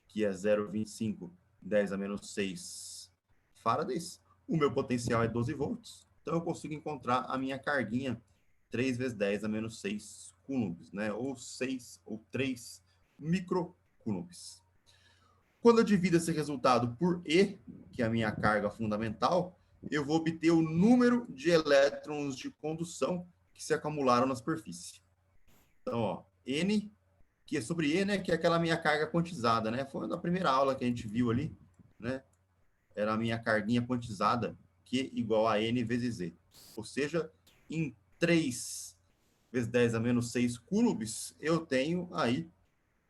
que é 0,25 10 a menos 6 farads. O meu potencial é 12 volts. Então, eu consigo encontrar a minha carguinha 3 vezes 10 a menos 6 coulombs, né? Ou 6 ou 3 microcoulombs. Quando eu divido esse resultado por E, que é a minha carga fundamental, eu vou obter o número de elétrons de condução que se acumularam na superfície. Então, ó, N, que é sobre E, né, que é aquela minha carga quantizada, né? Foi na primeira aula que a gente viu ali, né? Era a minha carguinha quantizada, Q igual a N vezes E. Ou seja, em 3 vezes 10 a menos 6 coulombs, eu tenho aí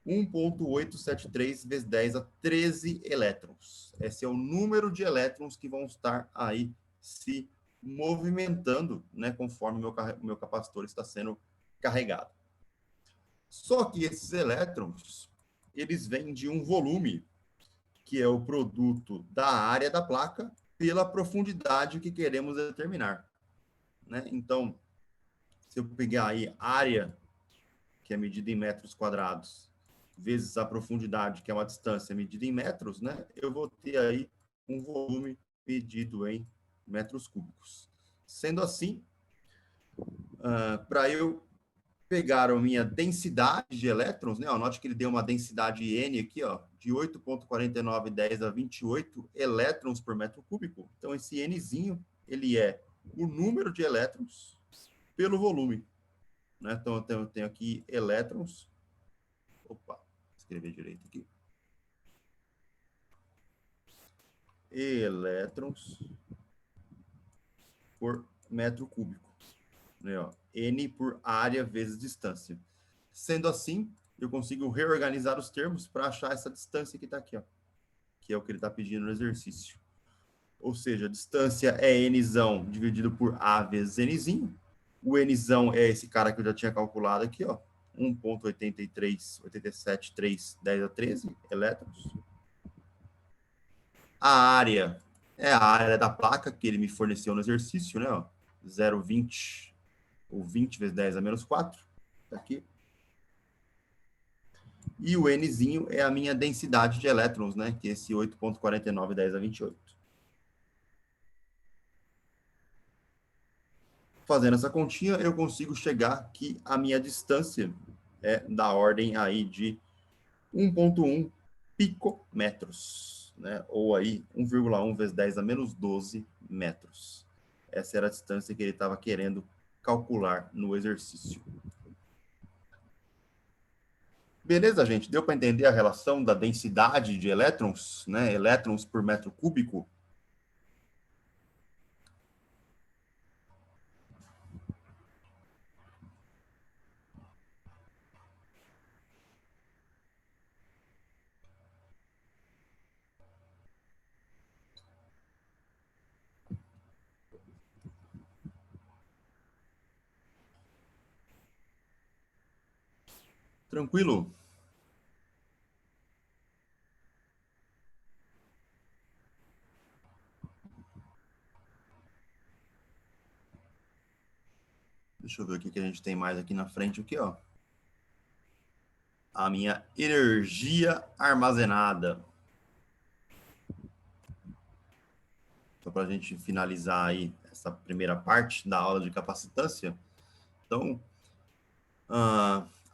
1,873 vezes 10 a 13 elétrons. Esse é o número de elétrons que vão estar aí se movimentando, né, conforme o meu capacitor está sendo carregado. Só que esses elétrons, eles vêm de um volume, que é o produto da área da placa pela profundidade que queremos determinar, né? Então, se eu pegar aí área, que é medida em metros quadrados, vezes a profundidade, que é uma distância medida em metros, né? Eu vou ter aí um volume medido em metros cúbicos. Sendo assim, para eu pegar a minha densidade de elétrons, né? Ó, note que ele deu uma densidade N aqui, ó, de 8,4910 a 28 elétrons por metro cúbico. Então, esse Nzinho, ele é o número de elétrons pelo volume, né? Então, eu tenho aqui elétrons. Opa, escrever direito aqui. Elétrons por metro cúbico, né? Ó, N por área vezes distância. Sendo assim, eu consigo reorganizar os termos para achar essa distância que está aqui, ó, que é o que ele está pedindo no exercício. Ou seja, a distância é Nzão dividido por A vezes Nzinho. O Nzão é esse cara que eu já tinha calculado aqui, ó, 1,87310 a 13 elétrons. A área é a área da placa que ele me forneceu no exercício, né? 0,20 ou 20 vezes 10 a menos 4. Tá aqui. E o Nzinho é a minha densidade de elétrons, né? Que é esse 8,4910 a 28. Fazendo essa continha, eu consigo chegar que a minha distância é da ordem aí de 1,1 picometros, né? Ou aí 1,1 vezes 10 a menos 12 metros. Essa era a distância que ele estava querendo calcular no exercício. Beleza, gente? Deu para entender a relação da densidade de elétrons, né? Elétrons por metro cúbico? Tranquilo? Deixa eu ver o que a gente tem mais aqui na frente, aqui, ó. A minha energia armazenada. Só para a gente finalizar aí essa primeira parte da aula de capacitância. Então,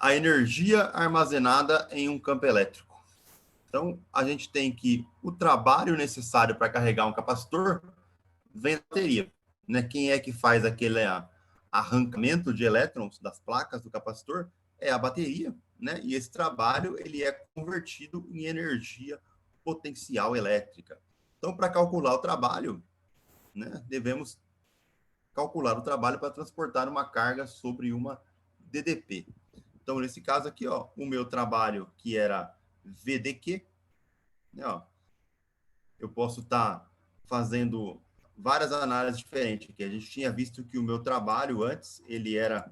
a energia armazenada em um campo elétrico. Então, a gente tem que o trabalho necessário para carregar um capacitor vem da bateria, né? Quem é que faz aquele arrancamento de elétrons das placas do capacitor? É a bateria, né? E esse trabalho ele é convertido em energia potencial elétrica. Então, para calcular o trabalho, né, devemos calcular o trabalho para transportar uma carga sobre uma DDP. Então, nesse caso aqui, ó, o meu trabalho que era VDQ, né, ó, eu posso estar fazendo várias análises diferentes aqui. A gente tinha visto que o meu trabalho antes, ele era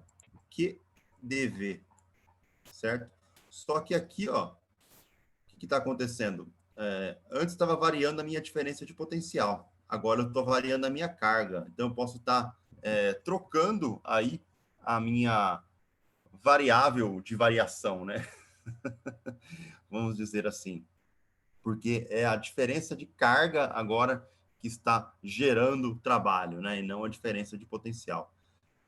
QDV, certo? Só que aqui, ó, o que está acontecendo? Antes estava variando a minha diferença de potencial. Agora eu estou variando a minha carga. Então, eu posso estar trocando aí a minha variável de variação, né? Vamos dizer assim. Porque é a diferença de carga agora que está gerando trabalho, né? E não a diferença de potencial.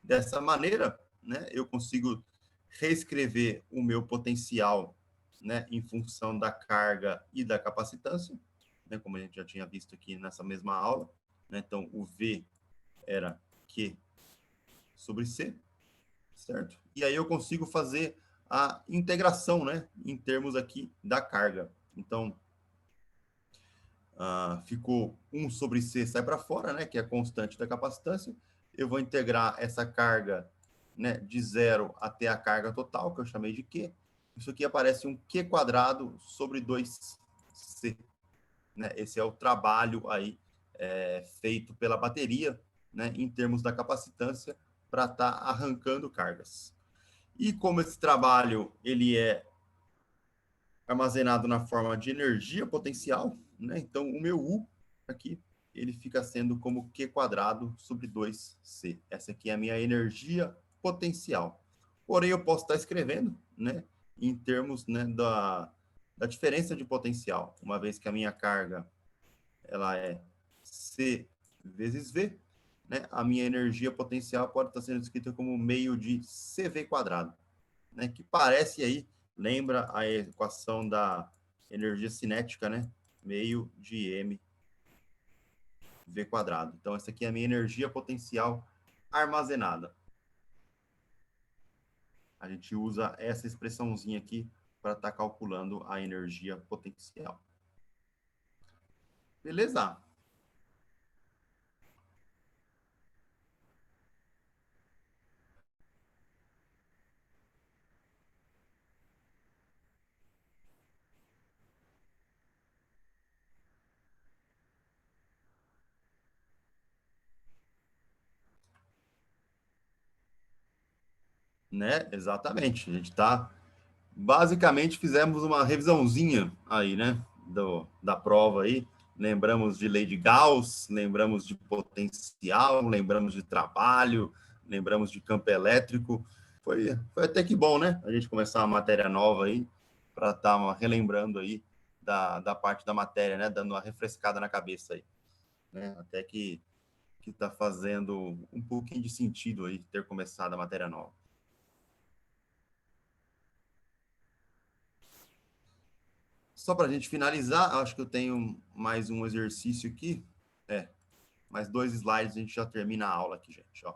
Dessa maneira, né, eu consigo reescrever o meu potencial, né, em função da carga e da capacitância, né, como a gente já tinha visto aqui nessa mesma aula, né? Então, o V era Q sobre C, certo? E aí eu consigo fazer a integração, né, em termos aqui da carga. Então, ficou 1 sobre C sai para fora, né, que é a constante da capacitância, eu vou integrar essa carga, né, de 0 até a carga total, que eu chamei de Q. Isso aqui aparece um Q quadrado sobre 2C. Né? Esse é o trabalho aí feito pela bateria, né, em termos da capacitância, para estar arrancando cargas. E como esse trabalho ele é armazenado na forma de energia potencial, né? Então o meu U aqui ele fica sendo como Q quadrado sobre 2C. Essa aqui é a minha energia potencial. Porém, eu posso estar escrevendo, né, em termos, né, da diferença de potencial, uma vez que a minha carga ela é C vezes V, né, a minha energia potencial pode estar sendo escrita como meio de CV quadrado, né, que parece aí, lembra a equação da energia cinética, né, meio de M V quadrado. Então, essa aqui é a minha energia potencial armazenada. A gente usa essa expressãozinha aqui para estar calculando a energia potencial. Beleza? Né? Exatamente. A gente está basicamente fizemos uma revisãozinha aí, né, da prova aí. Lembramos de lei de Gauss, lembramos de potencial, lembramos de trabalho, lembramos de campo elétrico. Foi até que bom, né? A gente começar uma matéria nova aí, para estar relembrando aí da parte da matéria, né? Dando uma refrescada na cabeça aí, né? Até que está fazendo um pouquinho de sentido aí ter começado a matéria nova. Só para a gente finalizar, acho que eu tenho mais um exercício aqui. Mais 2 slides, a gente já termina a aula aqui, gente. Ó.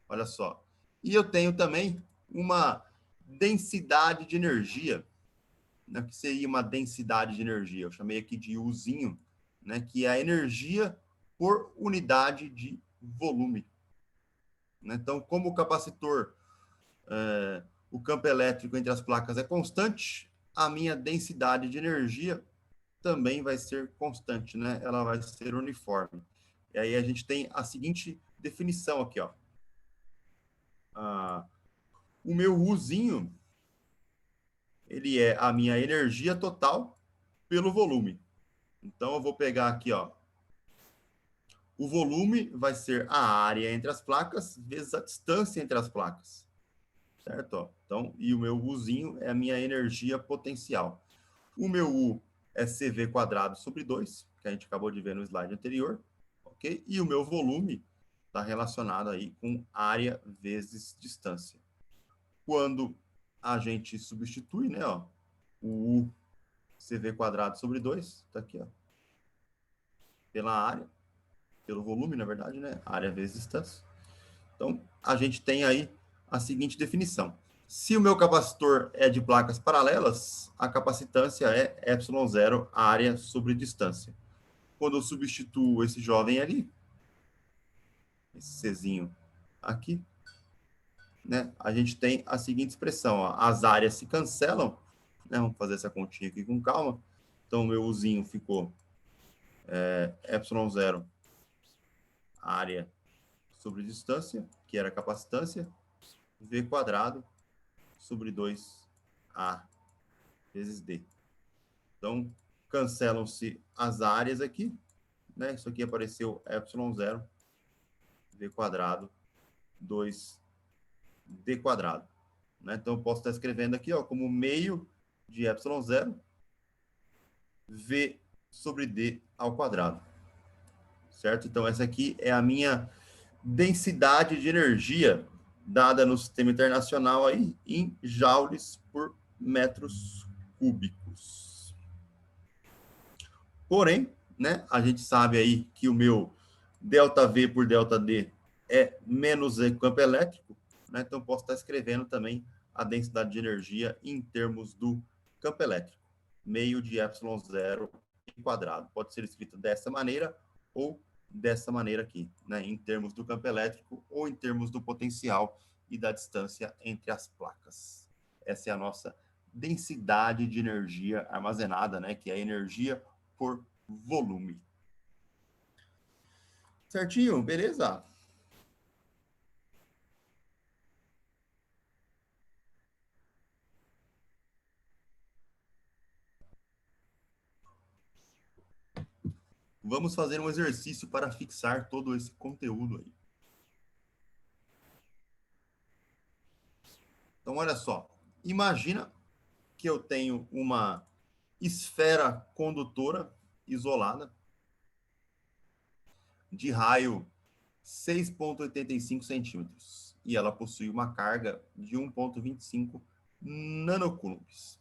Olha só. E eu tenho também uma densidade de energia, né, que seria uma densidade de energia. Eu chamei aqui de Uzinho, né, que é a energia por unidade de volume. Né? Então, como o capacitor, o campo elétrico entre as placas é constante, a minha densidade de energia também vai ser constante, né? Ela vai ser uniforme. E aí a gente tem a seguinte definição aqui, ó. O meu Uzinho, ele é a minha energia total pelo volume. Então eu vou pegar aqui, ó. O volume vai ser a área entre as placas vezes a distância entre as placas. Certo? Ó. Então, e o meu Uzinho é a minha energia potencial. O meu U é CV quadrado sobre 2, que a gente acabou de ver no slide anterior, ok? E o meu volume está relacionado aí com área vezes distância. Quando a gente substitui, né, ó, o U CV quadrado sobre 2, tá aqui, ó, pela área, pelo volume, na verdade, né, área vezes distância. Então, a gente tem aí a seguinte definição. Se o meu capacitor é de placas paralelas, a capacitância é ε0 área sobre distância. Quando eu substituo esse jovem ali, esse Czinho aqui, né, a gente tem a seguinte expressão, ó, as áreas se cancelam, né, vamos fazer essa continha aqui com calma, então o meu Uzinho ficou ε0 área sobre distância, que era a capacitância, V quadrado sobre 2A vezes D. Então, cancelam-se as áreas aqui, né? Isso aqui apareceu ε0 V quadrado 2D quadrado. Né? Então, eu posso estar escrevendo aqui, ó, como meio de ε0 V sobre D ao quadrado. Certo? Então, essa aqui é a minha densidade de energia dada no sistema internacional aí em joules por metros cúbicos. Porém, né, a gente sabe aí que o meu ΔV por ΔD é menos E campo elétrico, né? Então posso estar escrevendo também a densidade de energia em termos do campo elétrico, meio de ε0 quadrado. Pode ser escrito dessa maneira ou dessa maneira aqui, né, em termos do campo elétrico ou em termos do potencial e da distância entre as placas. Essa é a nossa densidade de energia armazenada, né, que é a energia por volume. Certinho? Beleza? Vamos fazer um exercício para fixar todo esse conteúdo aí. Então, olha só. Imagina que eu tenho uma esfera condutora isolada de raio 6,85 centímetros e ela possui uma carga de 1,25 nanocoulombs.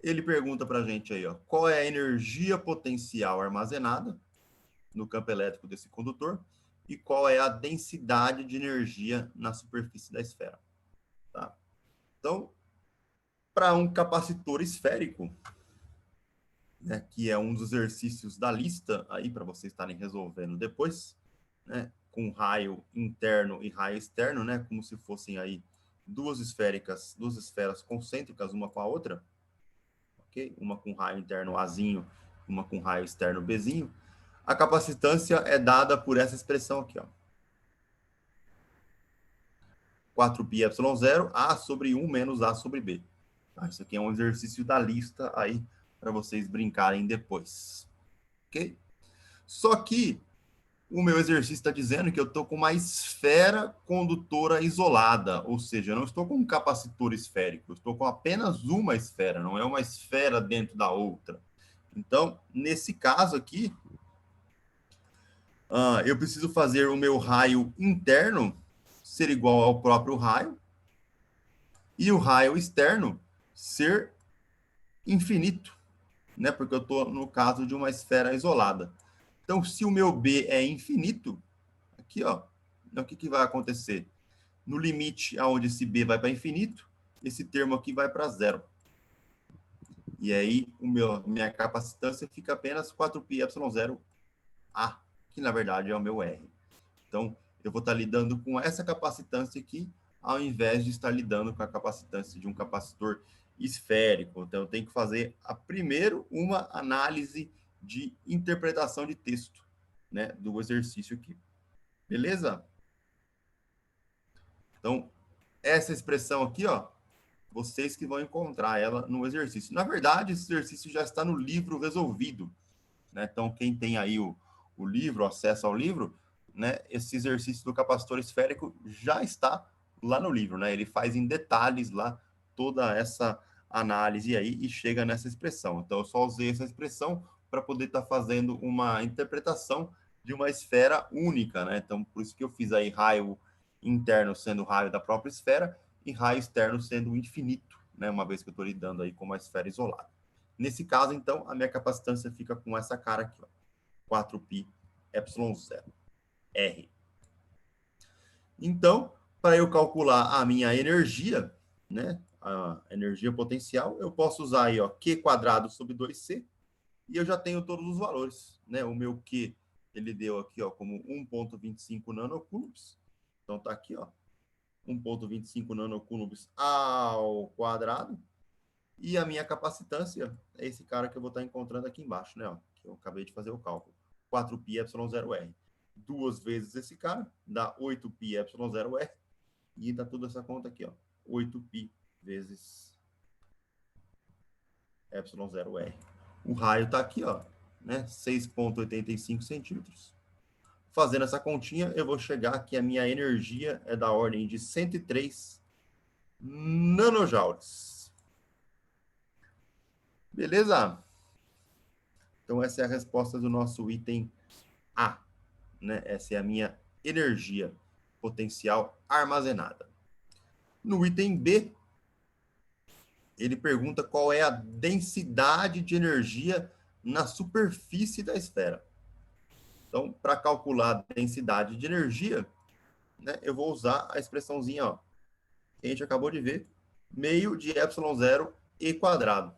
Ele pergunta para a gente aí, ó, qual é a energia potencial armazenada no campo elétrico desse condutor e qual é a densidade de energia na superfície da esfera. Tá? Então, para um capacitor esférico, né, que é um dos exercícios da lista aí para vocês estarem resolvendo depois, né, com raio interno e raio externo, né, como se fossem aí duas esferas concêntricas uma com a outra, ok? Uma com raio interno Azinho, uma com raio externo Bzinho. A capacitância é dada por essa expressão aqui, ó. 4πε0 A sobre 1 menos A sobre B. Tá? Isso aqui é um exercício da lista aí para vocês brincarem depois. Ok? Só que o meu exercício está dizendo que eu estou com uma esfera condutora isolada, ou seja, eu não estou com um capacitor esférico, eu estou com apenas uma esfera, não é uma esfera dentro da outra. Então, nesse caso aqui, eu preciso fazer o meu raio interno ser igual ao próprio raio e o raio externo ser infinito, né? Porque eu estou no caso de uma esfera isolada. Então, se o meu B é infinito, aqui, ó, o que vai acontecer? No limite aonde esse B vai para infinito, esse termo aqui vai para zero. E aí, minha capacitância fica apenas 4πε0A, que na verdade é o meu R. Então, eu vou estar lidando com essa capacitância aqui, ao invés de estar lidando com a capacitância de um capacitor esférico. Então, eu tenho que fazer primeiro uma análise de interpretação de texto, né, do exercício aqui. Beleza? Então, essa expressão aqui, ó, vocês que vão encontrar ela no exercício. Na verdade, esse exercício já está no livro resolvido, né? Então, quem tem aí o livro, acesso ao livro, né? Esse exercício do capacitor esférico já está lá no livro, né? Ele faz em detalhes lá toda essa análise aí e chega nessa expressão. Então, eu só usei essa expressão para poder estar fazendo uma interpretação de uma esfera única, né? Então, por isso que eu fiz aí raio interno sendo raio da própria esfera e raio externo sendo infinito, né? Uma vez que eu estou lidando aí com uma esfera isolada. Nesse caso, então, a minha capacitância fica com essa cara aqui, ó, 4πε0 R. Então, para eu calcular a minha energia, né, a energia potencial, eu posso usar aí, ó, Q quadrado sobre 2C, e eu já tenho todos os valores, né? O meu Q, ele deu aqui, ó, como 1,25 nanocoulombs. Então tá aqui, ó, 1,25 nanocoulombs ao quadrado. E a minha capacitância é esse cara que eu vou estar encontrando aqui embaixo, né? Ó, que eu acabei de fazer o cálculo. 4πε0R. Duas vezes esse cara, dá 8πε0R. E dá toda essa conta aqui, ó. 8π vezes ε0R. O raio está aqui, ó, né? 6,85 centímetros. Fazendo essa continha, eu vou chegar que a minha energia é da ordem de 103 nanojoules. Beleza? Então, essa é a resposta do nosso item A, né? Essa é a minha energia potencial armazenada. No item B, ele pergunta qual é a densidade de energia na superfície da esfera. Então, para calcular a densidade de energia, né, eu vou usar a expressãozinha, ó, que a gente acabou de ver, meio de ε0 E quadrado.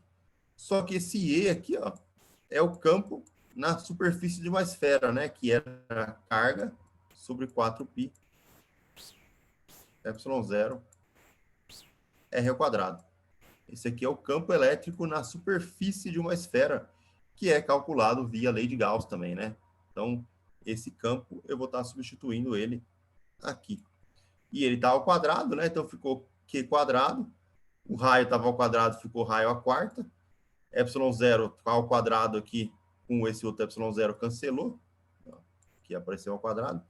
Só que esse E aqui, ó, é o campo na superfície de uma esfera, né? Que era a carga sobre 4π ε0 r ao quadrado. Esse aqui é o campo elétrico na superfície de uma esfera, que é calculado via lei de Gauss também, né? Então, esse campo, eu vou estar substituindo ele aqui. E ele está ao quadrado, né? Então, ficou Q quadrado. O raio estava ao quadrado, ficou raio à quarta. ε0 ao quadrado aqui, com esse outro ε0 cancelou. Aqui apareceu ao quadrado.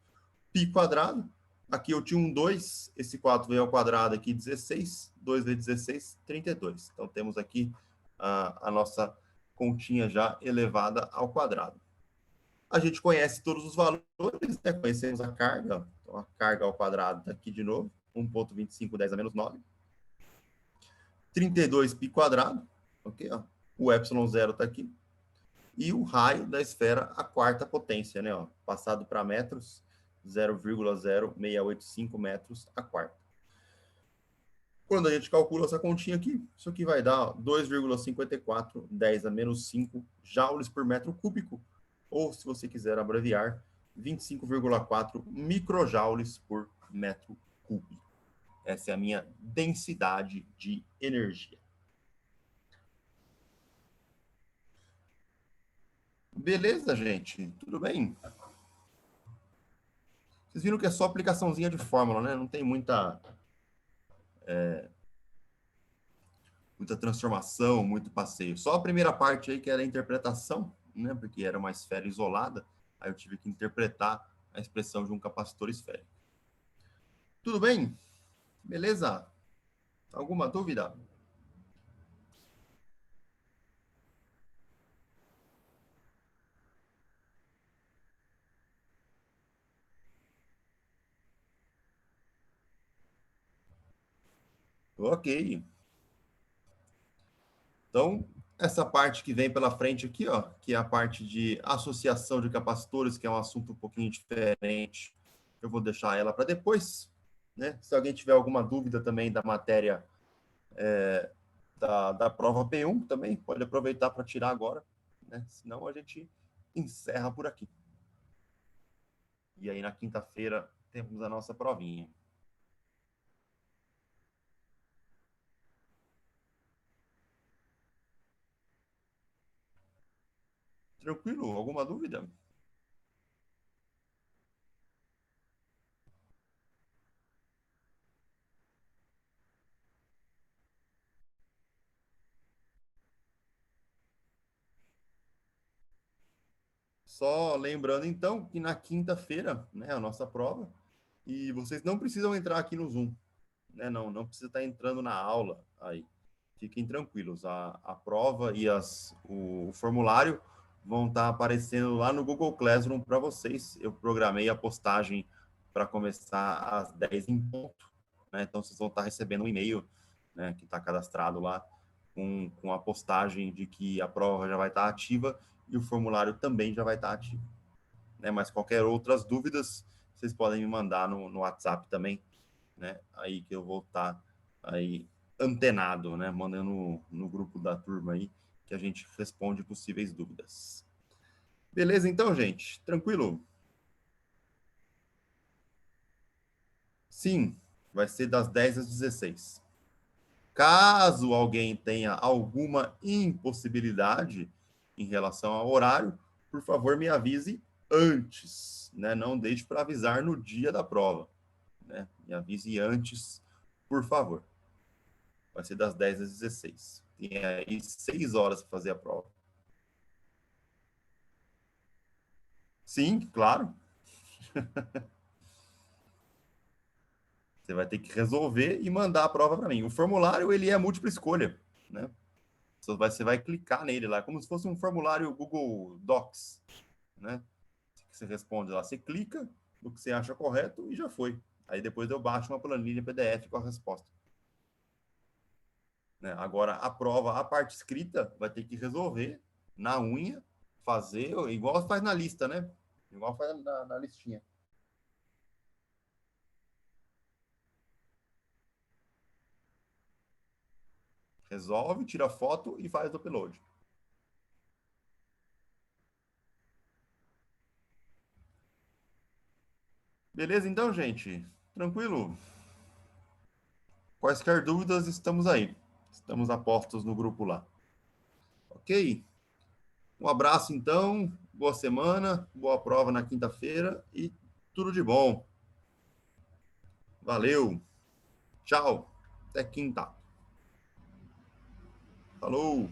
Π quadrado. Aqui eu tinha um 2, esse 4 veio ao quadrado aqui, 16, 2 vezes 16, 32. Então, temos aqui a nossa continha já elevada ao quadrado. A gente conhece todos os valores, né? Conhecemos a carga. Então, a carga ao quadrado está aqui de novo, 1,25 10 a menos 9. 32 π quadrado, ok? Ó. O ε0 está aqui. E o raio da esfera, a quarta potência, né? Ó, passado para metros, 0,0685 metros a quarta. Quando a gente calcula essa continha aqui, isso aqui vai dar 2,54 10 a menos 5 joules por metro cúbico, ou, se você quiser abreviar, 25,4 microjoules por metro cúbico. Essa é a minha densidade de energia. Beleza, gente? Tudo bem? Vocês viram que é só aplicaçãozinha de fórmula, né? Não tem muita transformação, muito passeio. Só a primeira parte aí que era a interpretação, né? Porque era uma esfera isolada, aí eu tive que interpretar a expressão de um capacitor esférico. Tudo bem? Beleza? Alguma dúvida? Ok. Então, essa parte que vem pela frente aqui, ó, que é a parte de associação de capacitores, que é um assunto um pouquinho diferente, eu vou deixar ela para depois, né? Se alguém tiver alguma dúvida também da matéria da prova P1, também pode aproveitar para tirar agora, né? Senão a gente encerra por aqui. E aí na quinta-feira temos a nossa provinha. Tranquilo? Alguma dúvida? Só lembrando, então, que na quinta-feira, né, a nossa prova, e vocês não precisam entrar aqui no Zoom, né? Não precisa estar entrando na aula aí. Fiquem tranquilos, a prova e o formulário vão estar aparecendo lá no Google Classroom para vocês. Eu programei a postagem para começar às 10 em ponto, né? Então vocês vão estar recebendo um e-mail, né, que está cadastrado lá com a postagem de que a prova já vai estar ativa e o formulário também já vai estar ativo, né? Mas qualquer outras dúvidas, vocês podem me mandar no WhatsApp também, né? Aí que eu vou estar aí antenado, né? Mandando no grupo da turma aí que a gente responde possíveis dúvidas. Beleza, então, gente? Tranquilo? Sim, vai ser das 10 às 16. Caso alguém tenha alguma impossibilidade em relação ao horário, por favor, me avise antes, né? Não deixe para avisar no dia da prova, né? Me avise antes, por favor. Vai ser das 10 às 16. Tem aí 6 horas para fazer a prova. Sim, claro. Você vai ter que resolver e mandar a prova para mim. O formulário, ele é múltipla escolha, né? Você vai clicar nele lá, como se fosse um formulário Google Docs, né? Você responde lá, você clica no que você acha correto e já foi. Aí depois eu baixo uma planilha PDF com a resposta. Né? Agora, a prova, a parte escrita, vai ter que resolver na unha, fazer, igual faz na lista, né? Igual faz na listinha. Resolve, tira foto e faz o upload. Beleza, então, gente? Tranquilo? Quaisquer dúvidas, estamos aí. Estamos a postos no grupo lá. Ok? Um abraço, então. Boa semana, boa prova na quinta-feira e tudo de bom. Valeu. Tchau. Até quinta. Falou.